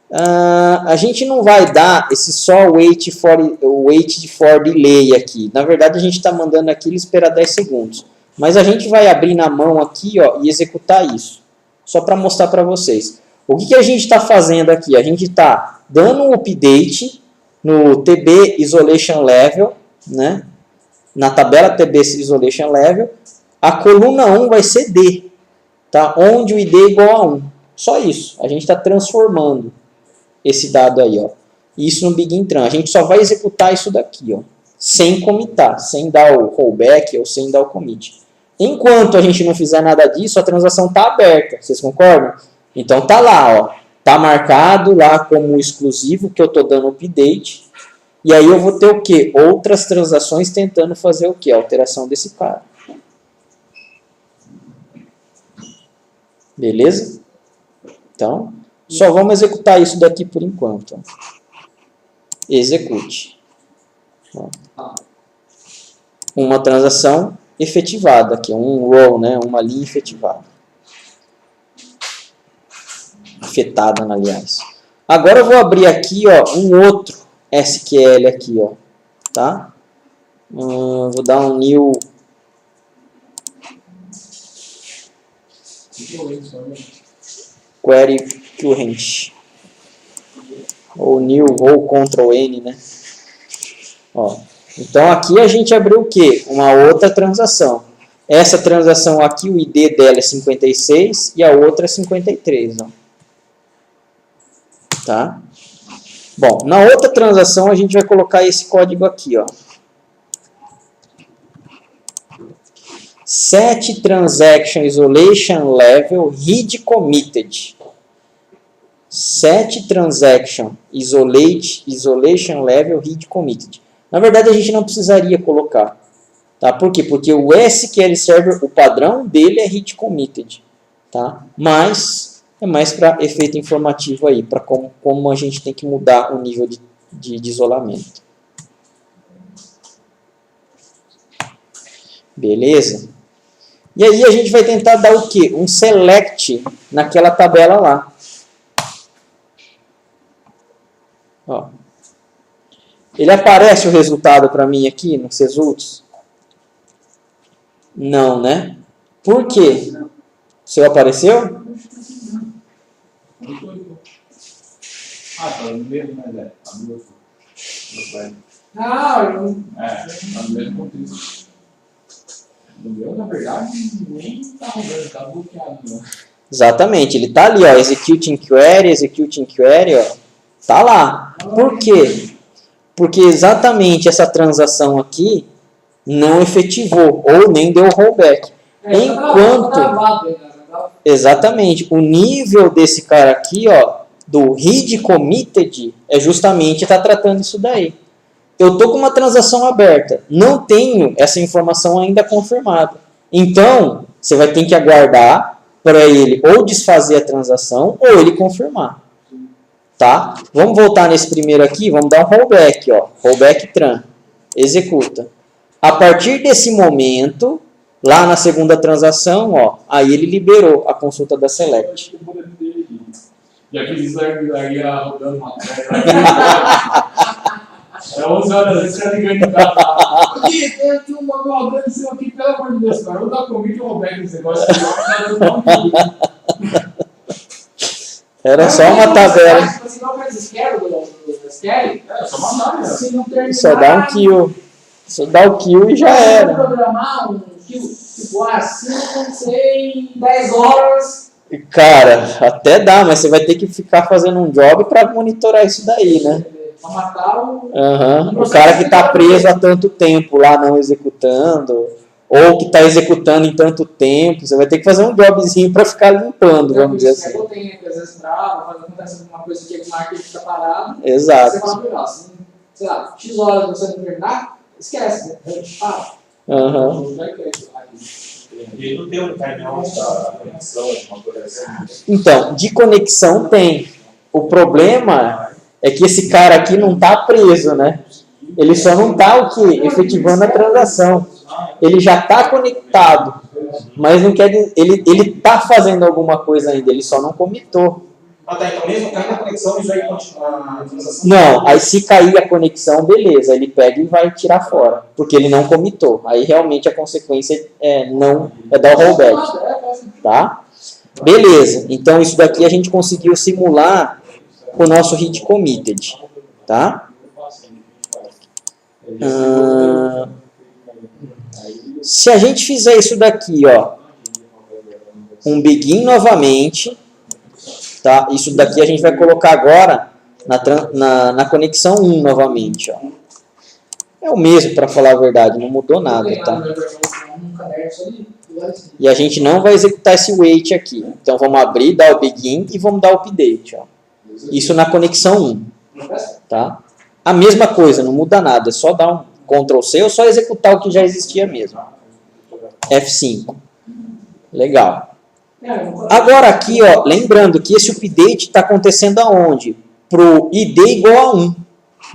A gente não vai dar esse só wait for delay aqui. Na verdade, a gente está mandando aqui ele esperar 10 segundos. Mas a gente vai abrir na mão aqui ó, e executar isso. Só para mostrar para vocês. O que a gente está fazendo aqui? A gente está dando um update no TB Isolation Level, né? Na tabela TB Isolation Level. A coluna 1 vai ser D, tá? Onde o ID é igual a 1. Só isso. A gente está transformando esse dado aí, ó. Isso no BegInTran. A gente só vai executar isso daqui, ó, sem commitar, sem dar o rollback ou sem dar o commit. Enquanto a gente não fizer nada disso, a transação está aberta. Vocês concordam? Então tá lá, ó. Tá marcado lá como exclusivo que eu tô dando update. E aí eu vou ter o quê? Outras transações tentando fazer o quê? A alteração desse cara. Beleza? Então, só vamos executar isso daqui por enquanto. Execute. Uma transação efetivada aqui, um row, né? Uma linha efetivada. Afetada, aliás. Agora eu vou abrir aqui, ó, um outro SQL aqui, ó, tá? Vou dar um new query current ou new ou Ctrl N, né? Ó, então aqui a gente abriu o que? Uma outra transação. Essa transação aqui, o ID dela é 56 e a outra é 53, ó. Tá? Bom, na outra transação a gente vai colocar esse código aqui, ó. Set transaction isolation level read committed. Set transaction isolation level read committed. Na verdade a gente não precisaria colocar, tá? Por quê? Porque o SQL Server, o padrão dele é read committed, tá? Mas é mais para efeito informativo aí, para como a gente tem que mudar o nível de isolamento. Beleza? E aí a gente vai tentar dar o quê? Um select naquela tabela lá. Ó. Ele aparece o resultado para mim aqui nos results? Não, né? Por quê? O seu apareceu? Ah, tá no mesmo, mas tá no outro. Ah, eu não. Tá no mesmo contexto. No meu, na verdade, nem tá rodando, tá bloqueado. Não. Exatamente, ele tá ali, ó, executing query, ó, tá lá. Por quê? Porque exatamente essa transação aqui não efetivou ou nem deu rollback. Enquanto, exatamente, o nível desse cara aqui, ó, do read committed, é justamente estar tratando isso daí. Eu tô com uma transação aberta, não tenho essa informação ainda confirmada. Então, você vai ter que aguardar para ele ou desfazer a transação ou ele confirmar. Tá? Vamos voltar nesse primeiro aqui, vamos dar um rollback, ó, rollback tran, executa. A partir desse momento, lá na segunda transação, ó, aí ele liberou a consulta da select. Já fiz isso aí rodando uma tela. É 11 horas, você tá ligando em casa. Aqui, tem aqui uma rodando isso aqui, pelo amor de Deus, cara. Eu vou dar convite ao Roberto nesse negócio aqui. Era só uma tabela. Você não faz esquerda do SQL? É, só mandar, né? Se não terminar, Só dá um kill. Só dá o kill e já você era. programar um kill, tipo, assim aconteceu em 10 horas. Cara, até dá, mas você vai ter que ficar fazendo um job para monitorar isso daí, né? Pra matar o. Uhum. O cara que está preso há tanto tempo lá não executando, ou que está executando em tanto tempo, você vai ter que fazer um jobzinho para ficar limpando, vamos dizer assim. Tem, às vezes, bravo, quando acontece alguma coisa que o marketing fica parado, Exato. você fala melhor, assim, sei lá, X horas você não terminar, esquece, né? Para. Uhum. E não tem um timeout da conexão, alguma coisa assim? Então, de conexão tem. O problema é que esse cara aqui não está preso, né? Ele só não está o quê? Efetivando a transação. Ele já está conectado, mas não quer dizer, ele está fazendo alguma coisa ainda, ele só não comitou. Ah, tá, então mesmo cair na conexão, isso aí continua a transação? Não, aí se cair a conexão, beleza, ele pega e vai tirar fora, porque ele não comitou. Aí realmente a consequência é dar o rollback, tá? Beleza, então isso daqui a gente conseguiu simular com o nosso hit committed, tá? Se a gente fizer isso daqui, ó, um begin novamente, tá? Isso daqui a gente vai colocar agora na conexão 1 novamente, ó. É o mesmo, para falar a verdade, não mudou nada, tá? E a gente não vai executar esse wait aqui. Então vamos abrir, dar o begin e vamos dar o update, ó. Isso na conexão 1, tá? A mesma coisa, não muda nada, é só dar um Ctrl C ou só executar o que já existia mesmo. F5. Legal. Agora aqui, ó, lembrando que esse update está acontecendo aonde? Para o ID igual a 1.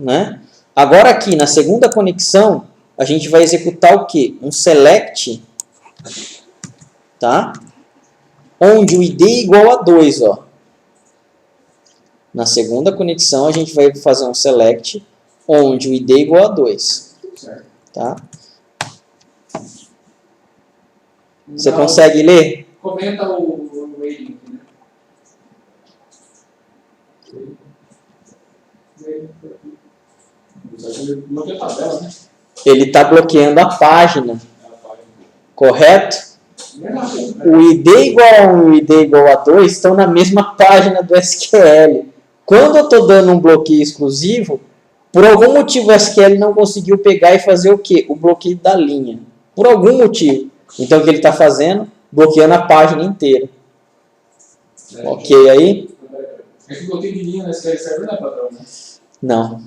Né? Agora aqui, na segunda conexão, a gente vai executar o quê? Um select, tá? Onde o ID é igual a 2, ó. Na segunda conexão, a gente vai fazer um select onde o ID é igual a 2. Tá? Você consegue ler? Comenta o rating aqui, né? Ele está bloqueando a página. Correto? O ID igual a 1 e o ID igual a 2 estão na mesma página do SQL. Quando eu estou dando um bloqueio exclusivo, por algum motivo o SQL não conseguiu pegar e fazer o quê? O bloqueio da linha. Por algum motivo. Então o que ele está fazendo? Bloqueando a página inteira. Ok aí? Esse bloqueio de linha no SQL Server não é padrão, né? Não.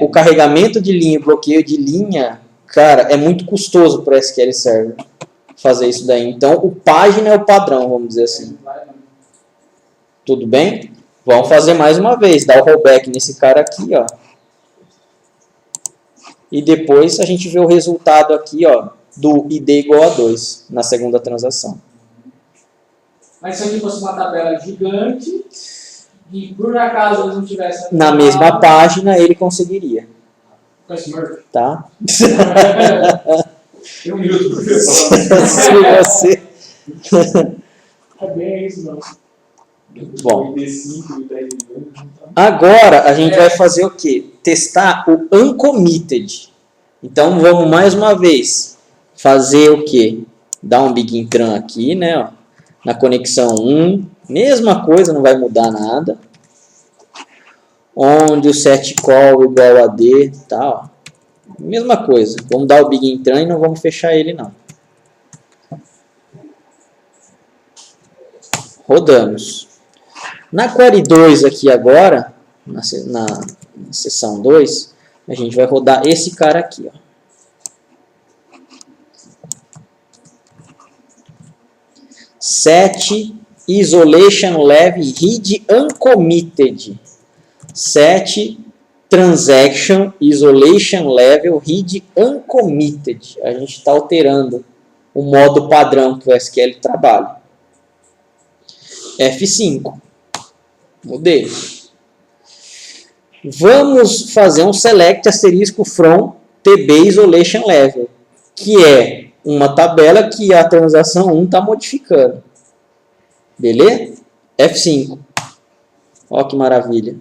O carregamento de linha e bloqueio de linha, cara, é muito custoso para o SQL Server fazer isso daí. Então o página é o padrão, vamos dizer assim. Tudo bem? Vamos fazer mais uma vez. Dar o rollback nesse cara aqui, ó. E depois a gente vê o resultado aqui, ó, do ID igual a 2 na segunda transação. Mas se a gente fosse uma tabela gigante e por acaso eles não tivessem... Na mesma página ele conseguiria. Com esse merge. Tá? Tem um minuto para você Se você... É bem isso, não. Bom. Agora a gente vai fazer o quê? testar o uncommitted. Então vamos mais uma vez fazer o que? Dar um begin tran aqui, né? Ó, na conexão 1, mesma coisa, não vai mudar nada. Onde o set call igual a D, tá? Ó, mesma coisa. Vamos dar o begin tran e não vamos fechar ele não. Rodamos. Na query 2 aqui agora, na seção 2, a gente vai rodar esse cara aqui, ó. Set isolation level read uncommitted. Set transaction isolation level read uncommitted. A gente está alterando o modo padrão que o SQL trabalha. F5. Mudei. Vamos fazer um select asterisco from TB isolation level, que é uma tabela que a transação 1 está modificando. Beleza? F5. Olha que maravilha.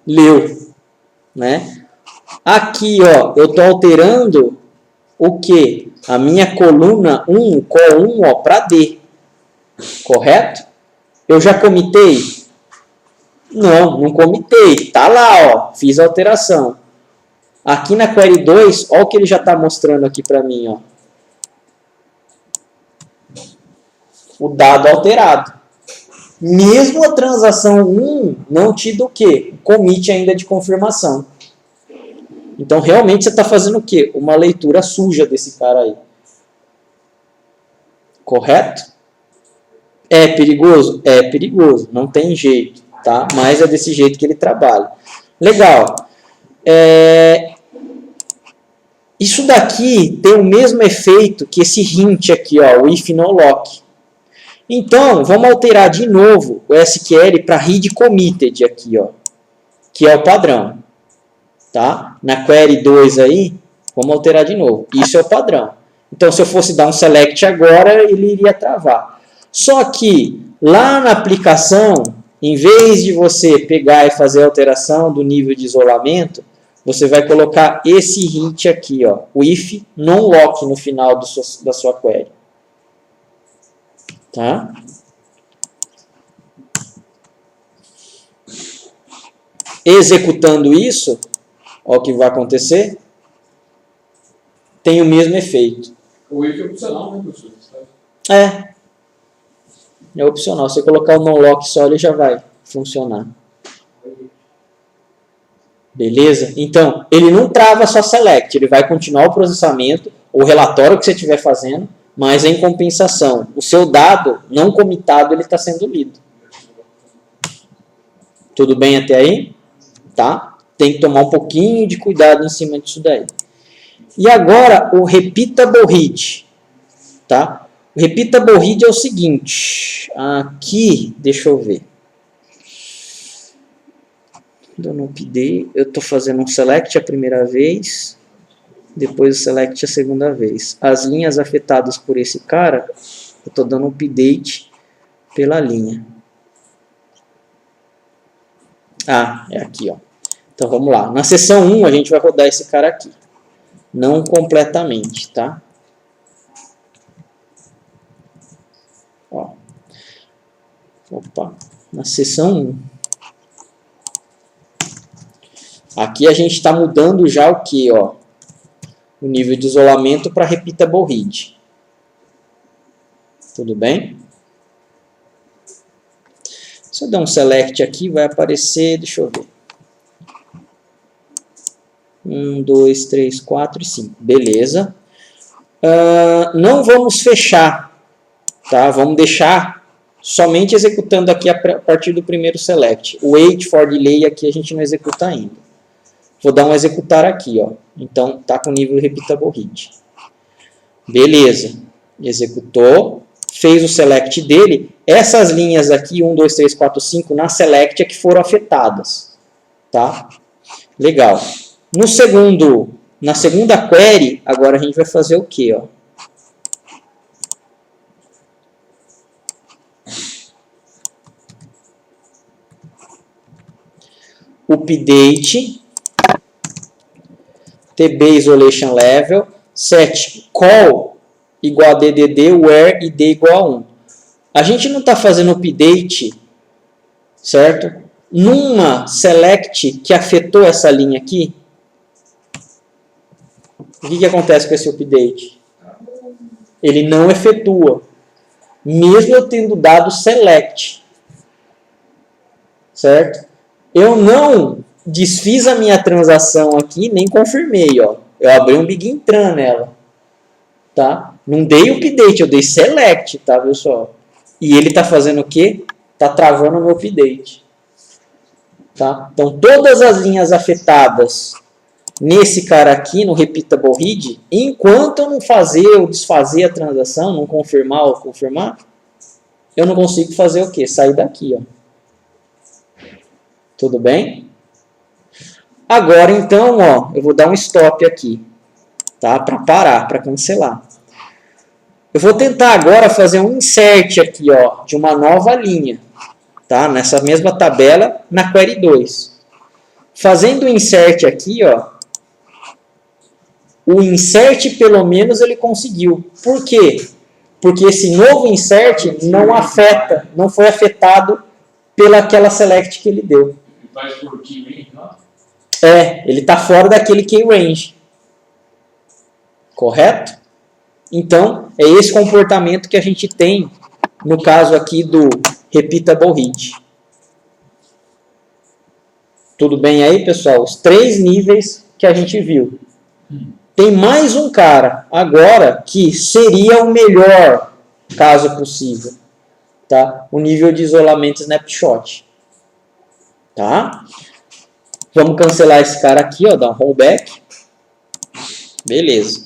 Leu. Né? Aqui, ó, eu estou alterando o que? A minha coluna 1, col 1, ó, para D. Correto? Eu já comitei? Não comitei. Tá lá, ó. Fiz a alteração. Aqui na query 2, olha o que ele já está mostrando aqui para mim, ó. O dado alterado. Mesmo a transação 1 não tido o quê? Commit ainda de confirmação. Então, realmente, você está fazendo o quê? Uma leitura suja desse cara aí. Correto? É perigoso? É perigoso. Não tem jeito, tá? Mas é desse jeito que ele trabalha. Legal. Isso daqui tem o mesmo efeito que esse hint aqui, ó, o if no lock. Então, vamos alterar de novo o SQL para read committed aqui, ó, que é o padrão. Tá? Na query 2 aí, vamos alterar de novo. Isso é o padrão. Então, se eu fosse dar um select agora, ele iria travar. Só que, lá na aplicação, em vez de você pegar e fazer a alteração do nível de isolamento, você vai colocar esse hint aqui, ó, o if non-lock no final da sua query. Tá? Executando isso, olha o que vai acontecer. Tem o mesmo efeito. O if é opcional, né, professor? É opcional. Se você colocar o non-lock só, ele já vai funcionar. Beleza? Então, ele não trava só select. Ele vai continuar o processamento, o relatório que você estiver fazendo, mas em compensação, o seu dado não comitado ele está sendo lido. Tudo bem até aí? Tá? Tem que tomar um pouquinho de cuidado em cima disso daí. E agora, o repeatable read. Tá? O repeatable read é o seguinte. Aqui, deixa eu ver. Dando um update, eu estou fazendo um select a primeira vez, depois o select a segunda vez. As linhas afetadas por esse cara, eu estou dando um update pela linha. É aqui, ó. Então vamos lá. Na seção 1 a gente vai rodar esse cara aqui. Não completamente, tá? Ó. Opa. Na seção 1. Aqui a gente está mudando já o que, ó? O nível de isolamento para repeatable read. Tudo bem? Se eu der um select aqui, vai aparecer, deixa eu ver. 1, 2, 3, 4 e 5. Beleza. Não vamos fechar, tá? Vamos deixar somente executando aqui a partir do primeiro select. O wait for delay aqui a gente não executa ainda. Vou dar um executar aqui, ó. Então, está com nível repeatable read. Beleza. Executou. Fez o select dele. Essas linhas aqui, 1, 2, 3, 4, 5, na select é que foram afetadas. Tá? Legal. Na segunda query, agora a gente vai fazer o quê, ó? update TB isolation level, set call igual a DDD, where id igual a 1. A gente não está fazendo update, certo? Numa select que afetou essa linha aqui. O que acontece com esse update? Ele não efetua, mesmo eu tendo dado select, certo? Eu não desfiz a minha transação aqui, nem confirmei, ó. Eu abri um begin-tran nela, tá? Não dei update, eu dei select, tá, pessoal? E ele tá fazendo o quê? Tá travando o meu update, tá? Então, todas as linhas afetadas nesse cara aqui, no repeatable read, enquanto eu não fazer ou desfazer a transação, não confirmar ou confirmar, eu não consigo fazer o quê? Sair daqui, ó. Tudo bem? Agora, então, ó, eu vou dar um stop aqui, tá? Para parar, para cancelar. Eu vou tentar agora fazer um insert aqui, ó, de uma nova linha, tá? Nessa mesma tabela, na query 2. Fazendo o insert aqui, ó, o insert, pelo menos, ele conseguiu. Por quê? Porque esse novo insert não foi afetado pelaquela select que ele deu. Ele faz por key range, não? Ele está fora daquele key range. Correto? Então, é esse comportamento que a gente tem no caso aqui do repeatable read. Tudo bem aí, pessoal? Os 3 níveis que a gente viu. Tem mais um cara agora que seria o melhor, caso possível, tá? O nível de isolamento snapshot, tá? Vamos cancelar esse cara aqui, ó, dar um rollback. Beleza.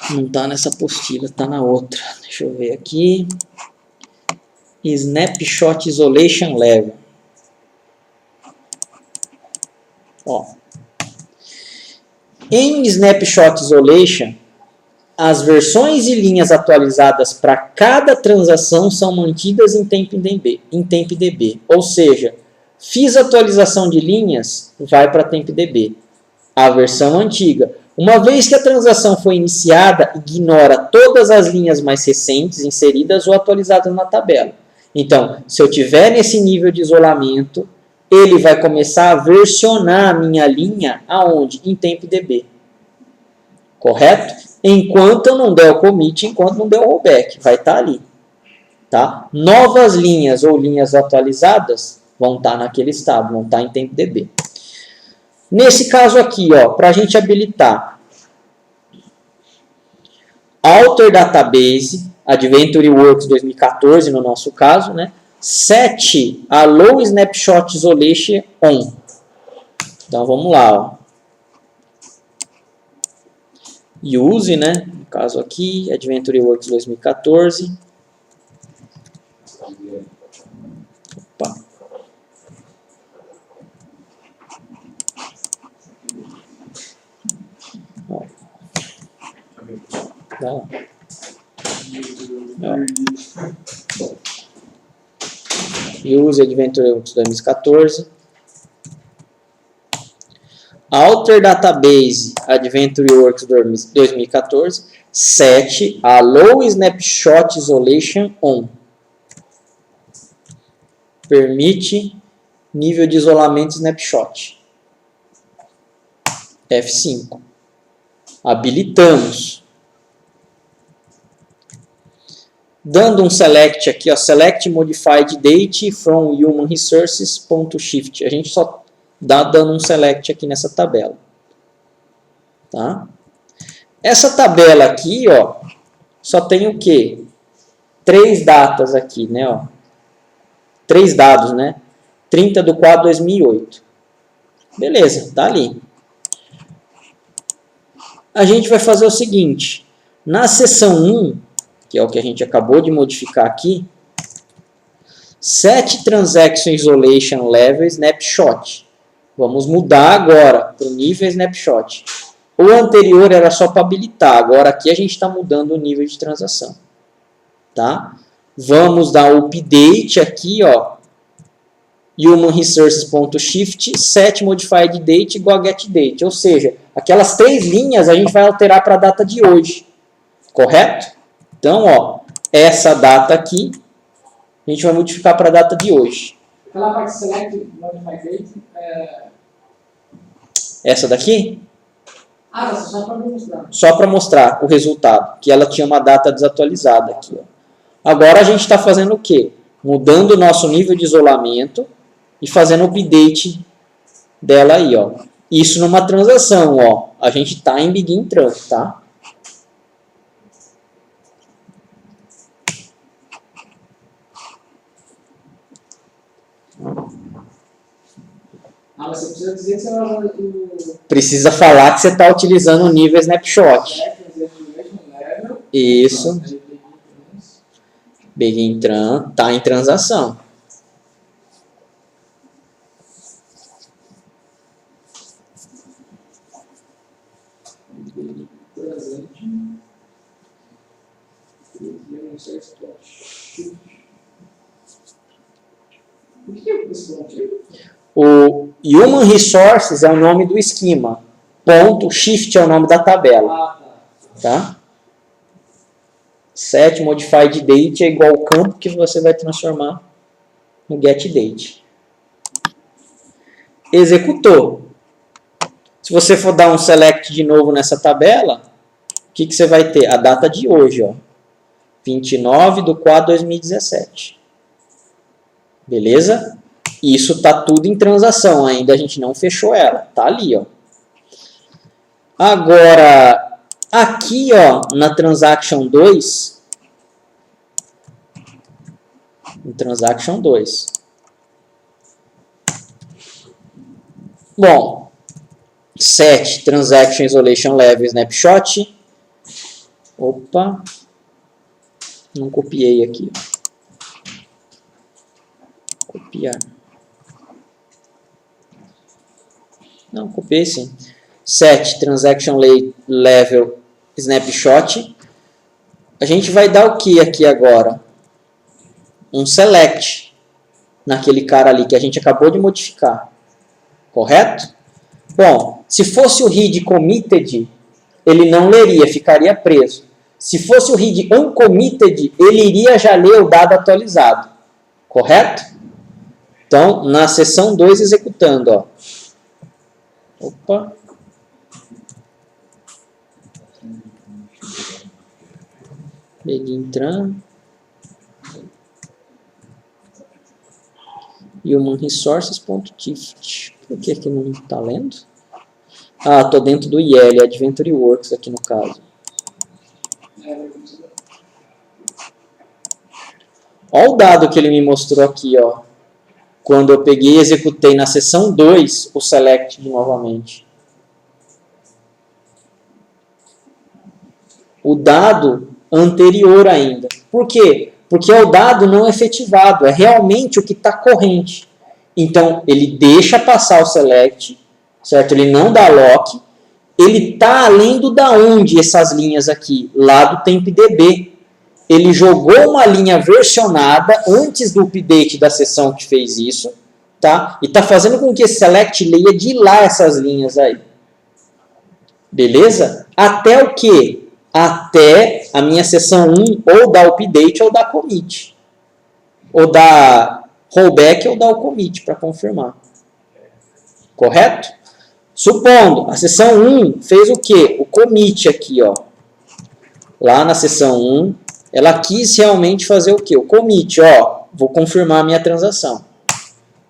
Não tá nessa apostila, tá na outra. Deixa eu ver aqui. Snapshot isolation level. Ó. Em Snapshot Isolation, as versões e linhas atualizadas para cada transação são mantidas em TempDB. Ou seja, fiz atualização de linhas, vai para TempDB. A versão antiga. Uma vez que a transação foi iniciada, ignora todas as linhas mais recentes inseridas ou atualizadas na tabela. Então, se eu tiver nesse nível de isolamento, ele vai começar a versionar a minha linha aonde? Em TempDB. Correto? Enquanto eu não der o commit, enquanto não der o rollback, vai estar ali. Tá? Novas linhas ou linhas atualizadas vão estar naquele estado, vão estar em TempDB. Nesse caso aqui, para a gente habilitar Alter Database, Adventure Works 2014 no nosso caso, né? Set Allow Snapshot Isolation On. Então vamos lá, ó. Use, né? No caso aqui, Adventure Works 2014. Opa. Ó. Dá lá. Use Adventure Works 2014. Alter Database Adventure Works 2014. Set Allow Snapshot Isolation On. Permite nível de isolamento snapshot. F5. Habilitamos. Dando um select aqui, ó, select modified date from human resources.shift. A gente só dá dando um select aqui nessa tabela. Tá? Essa tabela aqui, ó, só tem o quê? 3 datas aqui, né, ó. 3 dados, né? 30/4/2008. Beleza, tá ali. A gente vai fazer o seguinte. Na seção 1, que é o que a gente acabou de modificar aqui, Set Transaction Isolation Level Snapshot. Vamos mudar agora para o nível Snapshot. O anterior era só para habilitar, agora aqui a gente está mudando o nível de transação. Tá? Vamos dar o update aqui, ó, human resources.shift set modified date igual a get date. Ou seja, aquelas 3 linhas a gente vai alterar para a data de hoje. Correto? Então, ó, essa data aqui a gente vai modificar para a data de hoje. Aquela parte select modify date Essa daqui? só para mostrar. Só para mostrar o resultado, que ela tinha uma data desatualizada aqui. Ó. Agora a gente está fazendo o quê? Mudando o nosso nível de isolamento e fazendo o update dela aí, ó. Isso numa transação, ó. A gente está em begin trunk, tá? Mas você precisa dizer que você vai usar o Precisa falar que você está utilizando o nível snapshot. level. Isso. Begin tran, tá em transação. O que é esse ponto aqui? O Human Resources é o nome do esquema. Ponto, shift é o nome da tabela. Tá? Set modified date é igual ao campo que você vai transformar no get date. Executou. Se você for dar um select de novo nessa tabela, o que você vai ter? A data de hoje, ó. 29/4/2017. Beleza? Isso está tudo em transação, ainda a gente não fechou ela. Tá ali, ó. Agora, aqui, ó, na Transaction 2, em Transaction 2. Bom, set Transaction Isolation Level Snapshot. Opa, não copiei aqui, ó. Copiar. Não, copiei sim. Set Transaction Level Snapshot. A gente vai dar o que aqui agora? Um select naquele cara ali que a gente acabou de modificar. Correto? Bom, se fosse o read committed, ele não leria, ficaria preso. Se fosse o read uncommitted, ele iria já ler o dado atualizado. Correto? Então, na seção 2, executando, ó. Opa. Begin tran. Human Resources.tift. Por que aqui não está lendo? Ah, estou dentro do IL, Adventure Works aqui no caso. Olha o dado que ele me mostrou aqui, ó. Quando eu peguei e executei na seção 2 o select novamente. O dado anterior ainda. Por quê? Porque é o dado não efetivado, é realmente o que está corrente. Então, ele deixa passar o select, certo? Ele não dá lock. Ele está além do da onde essas linhas aqui? Lá do TempDB. Ele jogou uma linha versionada antes do update da seção que fez isso, tá? E está fazendo com que esse select leia de lá essas linhas aí. Beleza? Até o quê? Até a minha seção 1 ou da update ou da commit. Ou da rollback ou da commit para confirmar. Correto? Supondo, a seção 1 fez o quê? O commit aqui, ó. Lá na seção 1, ela quis realmente fazer o quê? O commit, ó. Vou confirmar a minha transação.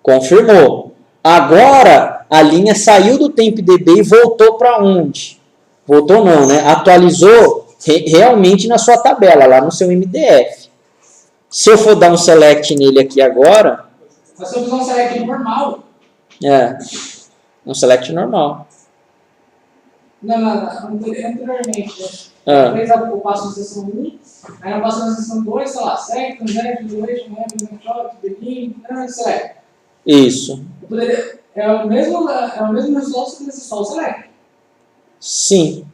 Confirmou. Agora, a linha saiu do TempDB e voltou para onde? Voltou não, né? Atualizou realmente na sua tabela, lá no seu MDF. Se eu for dar um select nele aqui agora... Nós temos um select normal. É, um select normal. Não, anteriormente, né? Ah. Fez eu passo na seção 1, aí eu passo na seção 2, sei lá, select, transact, isolation, level, snapshot, begin, select. Isso. Eu poderia, é o mesmo resultado se eu fizesse só o select. Sim.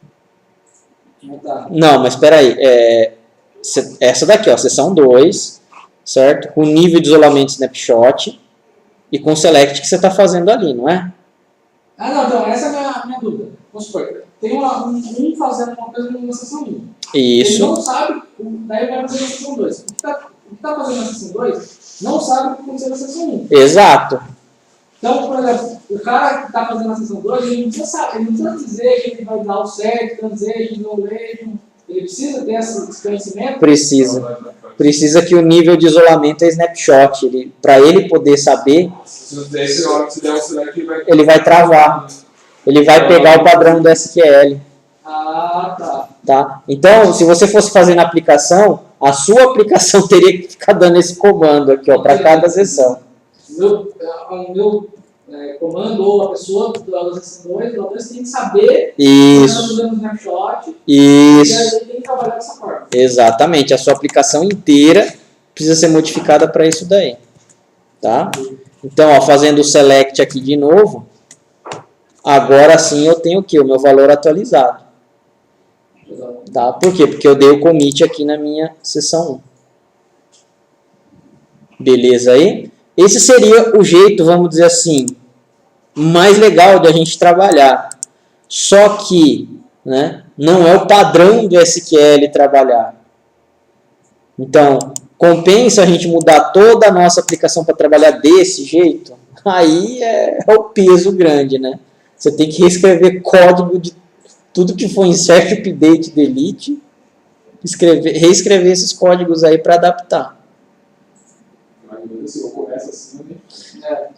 Tá. Não, mas espera aí. Essa daqui, ó, seção 2, certo? O nível de isolamento snapshot. e com o select que você está fazendo ali, não é? Ah, não, então, essa é a minha dúvida. Vamos supor, tem um fazendo uma coisa na sessão 1. Ele Isso, não sabe, daí vai fazer na sessão 2. O que está fazendo na sessão 2 não sabe o que aconteceu na sessão 1. exato. Então, por exemplo, o cara que está fazendo na sessão 2, ele não precisa saber, ele não precisa dizer que ele vai dar o certo, transition, no legend. Ele precisa ter esse conhecimento. Precisa que o nível de isolamento é snapshot. Para ele poder saber, Se não der, na hora que você der o select, ele vai travar. Ele vai pegar o padrão do SQL. Ah, tá. Tá? Então, se você fosse fazer na aplicação, a sua aplicação teria que ficar dando esse comando aqui, ó, para cada sessão. O meu comando ou a pessoa da sessão 2 tem que saber que Isso, está usando o snapshot e isso. aí tem que trabalhar dessa forma. Exatamente. A sua aplicação inteira precisa ser modificada para isso daí. Tá? Então, ó, fazendo o select aqui de novo, agora sim eu tenho o quê? O meu valor atualizado. Tá? Por quê? Porque eu dei o commit aqui na minha sessão 1. Beleza aí? Esse seria o jeito, vamos dizer assim, mais legal de a gente trabalhar. Só que, né, não é o padrão do SQL trabalhar. Então, compensa a gente mudar toda a nossa aplicação para trabalhar desse jeito? Aí é o peso grande, né? Você tem que reescrever código de tudo que for insert, update, delete, reescrever esses códigos aí para adaptar. Se eu começo assim, né?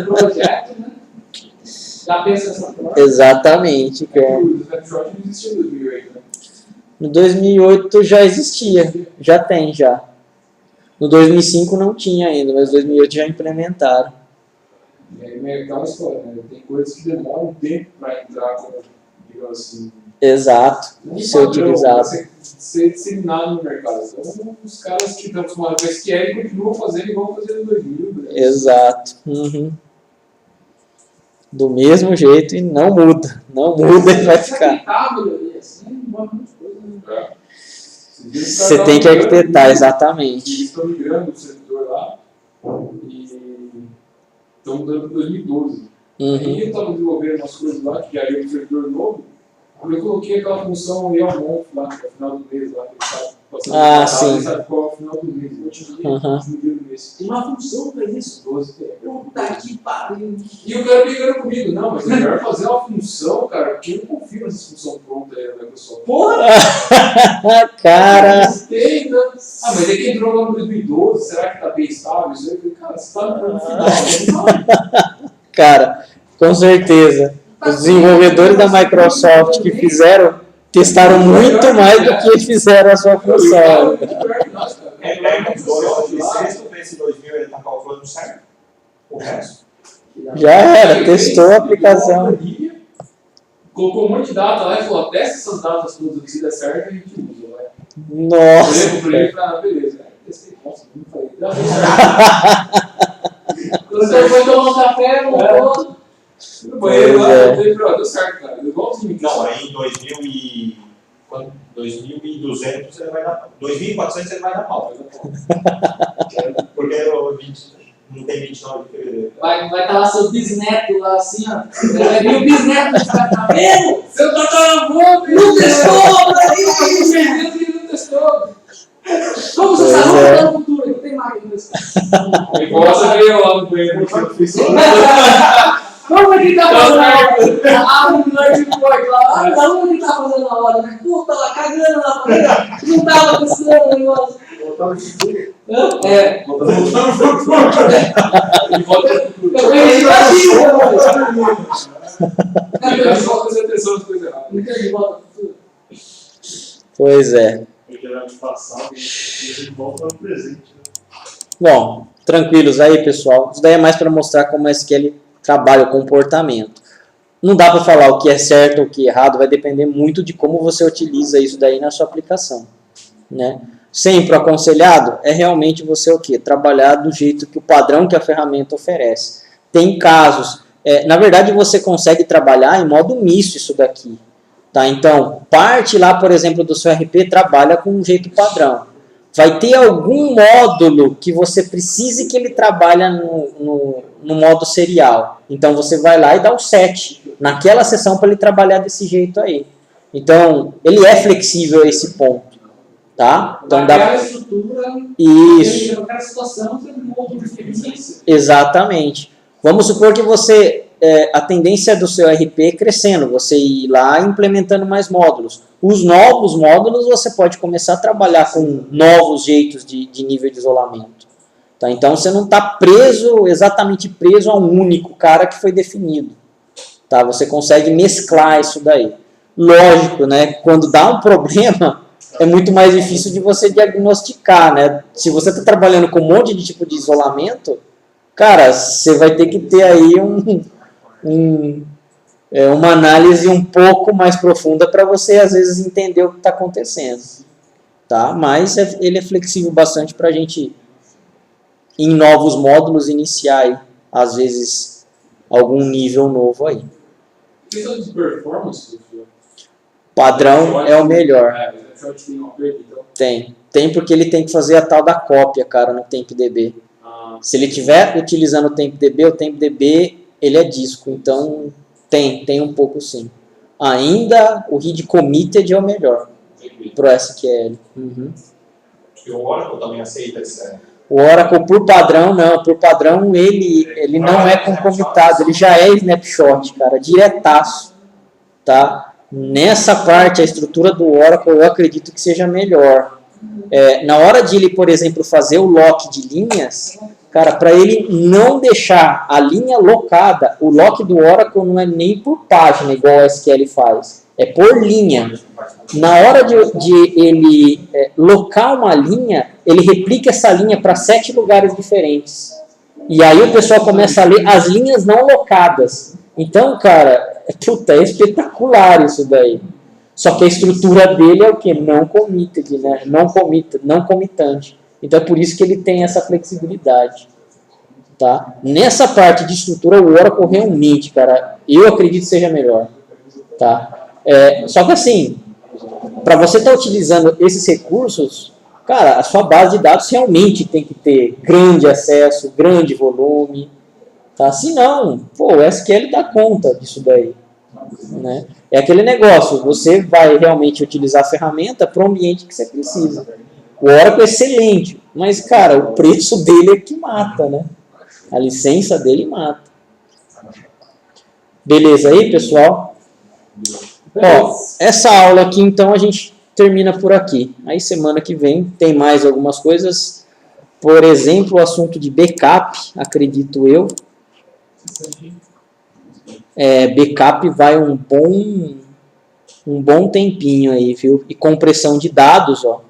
Um projeto, né? Já pensa nessa forma? Exatamente. O snapshot não existia em 2008, né? No 2008 já existia, já tem já. No 2005 não tinha ainda, mas no 2008 já implementaram. É aquela história, né? Tem coisas que demoram um tempo para entrar como, digamos assim, Exato, ser utilizado. Ser disseminado no mercado. Então, os caras que estão acostumados com SQL continuam fazendo e vão fazer em 2000. Né? Exato. Uhum. Do mesmo jeito e não muda. Não muda e vai ficar. Você tem que arquitetar, exatamente. Eles estão migrando o servidor lá e estão mudando para 2012. E eu estava desenvolvendo umas coisas lá, que aí é um servidor novo. Eu coloquei aquela função ELMONF lá, que é o final do mês lá, que ele está passando sim. Ele sabe qual é o final do mês. Eu te liguei no mês. Tem uma função para isso. 12 tem. Puta que pariu. E o cara brigando comigo, não, mas é melhor fazer uma função, cara, porque eu não confio nessa função pronta aí na Microsoft. Porra! Cara! Ah, mas é que entrou lá no 2012, será que tá bem estável? Isso aí, eu falei, cara, você tá no final. Cara, com certeza. Os desenvolvedores da Microsoft que testaram muito mais do que fizeram a sua função. Esse 2000 ele está calculando certo? O resto? Já era, testou a aplicação. Colocou um monte de data lá e falou, testa essas datas todas, se der certo, a gente usa. Vai. Nossa! Beleza. Testei, nossa, não falei. Você foi tomar um café, voltou. No banheiro lá, eu falei, deu certo, cara. Igualzinho. Não, aí em 2.200 ele vai dar 2.400 ele vai dar pau. Porque não tem 29 de fevereiro. Vai estar lá seu bisneto lá assim, ó. E o bisneto tá vendo? Seu tataravô, Não testou, não testou. como você sabe que tá no futuro? Não tem máquina testar. Ele gosta de eu lá no banheiro. Como é que tá fazendo a hora? Ah, o Nerdboard lá. Como é que tá fazendo a hora, né? Puta, lá cagando lá pra dentro. Não tava testando o negócio. Voltava no futuro. É. Voltava no futuro. Ele volta no futuro. Eu pensei assim, Ele só fazer atenção nas coisas erradas. não entendi, volta pro futuro. Pois é. Porque era de passado e ele volta no presente. Bom, tranquilos aí, pessoal. Isso daí é mais para mostrar como é que ele trabalha o comportamento. Não dá para falar o que é certo ou o que é errado, vai depender muito de como você utiliza isso daí na sua aplicação, né? Sempre aconselhado é realmente você o quê? Trabalhar do jeito que o padrão que a ferramenta oferece. Tem casos, na verdade você consegue trabalhar em modo misto isso daqui, tá? Então, parte lá, por exemplo, do seu RP trabalha com um jeito padrão. vai ter algum módulo que você precise que ele trabalhe no modo serial. Então você vai lá e dá o set naquela sessão para ele trabalhar desse jeito aí. Então ele é flexível a esse ponto, tá? Então Naquela estrutura, isso. naquela situação, você muda de eficiência. Exatamente. Vamos supor que você a tendência do seu RP é crescendo, você ir lá implementando mais módulos. Os novos módulos você pode começar a trabalhar com novos jeitos de nível de isolamento. Tá? Então você não está exatamente preso a um único cara que foi definido. Tá? Você consegue mesclar isso daí. Lógico, né? Quando dá um problema, é muito mais difícil de você diagnosticar. Né? Se você está trabalhando com um monte de tipo de isolamento, cara, você vai ter que ter aí uma análise um pouco mais profunda para você, às vezes, entender o que está acontecendo. Tá? Mas ele é flexível bastante para a gente, em novos módulos, iniciar, aí, às vezes, algum nível novo aí. Questão de performance, Padrão é o melhor. Tem uma perda, então. Tem porque ele tem que fazer a tal da cópia, cara, no TempDB. Se ele estiver utilizando o TempDB ele é disco, então tem um pouco sim. Ainda o read committed é o melhor pro SQL. Uhum. E o Oracle também aceita esse... O Oracle, por padrão, não. Por padrão, ele não é concomitado, ele já é snapshot, cara, diretaço. Tá? Nessa parte, a estrutura do Oracle, eu acredito que seja melhor. Na hora de ele, por exemplo, fazer o lock de linhas, cara, para ele não deixar a linha locada, o lock do Oracle não é nem por página, igual o SQL faz. É por linha. Na hora de ele locar uma linha, ele replica essa linha para 7 lugares diferentes. E aí o pessoal começa a ler as linhas não locadas. Então, cara, é espetacular isso daí. Só que a estrutura dele é o quê? Não committed, né? Não comitante. Então é por isso que ele tem essa flexibilidade. Tá? Nessa parte de estrutura, o Oracle realmente, cara, eu acredito que seja melhor. Tá? Só que assim, para você estar utilizando esses recursos, cara, a sua base de dados realmente tem que ter grande acesso, grande volume. Tá? Senão, o SQL dá conta disso daí. Né? É aquele negócio, você vai realmente utilizar a ferramenta para o ambiente que você precisa. O Oracle é excelente, mas, cara, o preço dele é que mata, né? A licença dele mata. Beleza aí, pessoal? Ó, essa aula aqui, então, a gente termina por aqui. Aí, semana que vem, tem mais algumas coisas. Por exemplo, o assunto de backup, acredito eu. Backup vai um bom tempinho aí, viu? E compressão de dados, ó.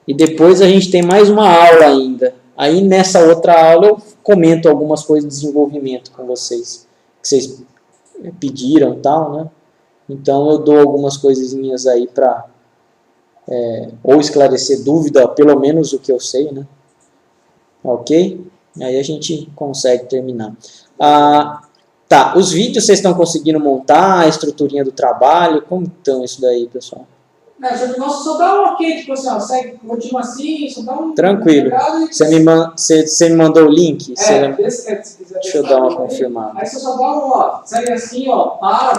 E depois a gente tem mais uma aula ainda. Aí nessa outra aula eu comento algumas coisas de desenvolvimento com vocês, que vocês pediram e tal, né? Então eu dou algumas coisinhas aí para ou esclarecer dúvida, pelo menos o que eu sei, né? Ok? Aí a gente consegue terminar. Tá, os vídeos vocês estão conseguindo montar, a estruturinha do trabalho, como estão isso daí, pessoal? Só dá um ok, tipo assim, ó, segue, continua assim, só dá um... Tranquilo. Você me mandou o link? Se quiser. Deixa eu dar uma confirmada. Aí você só dá um, ó, segue assim, ó, para...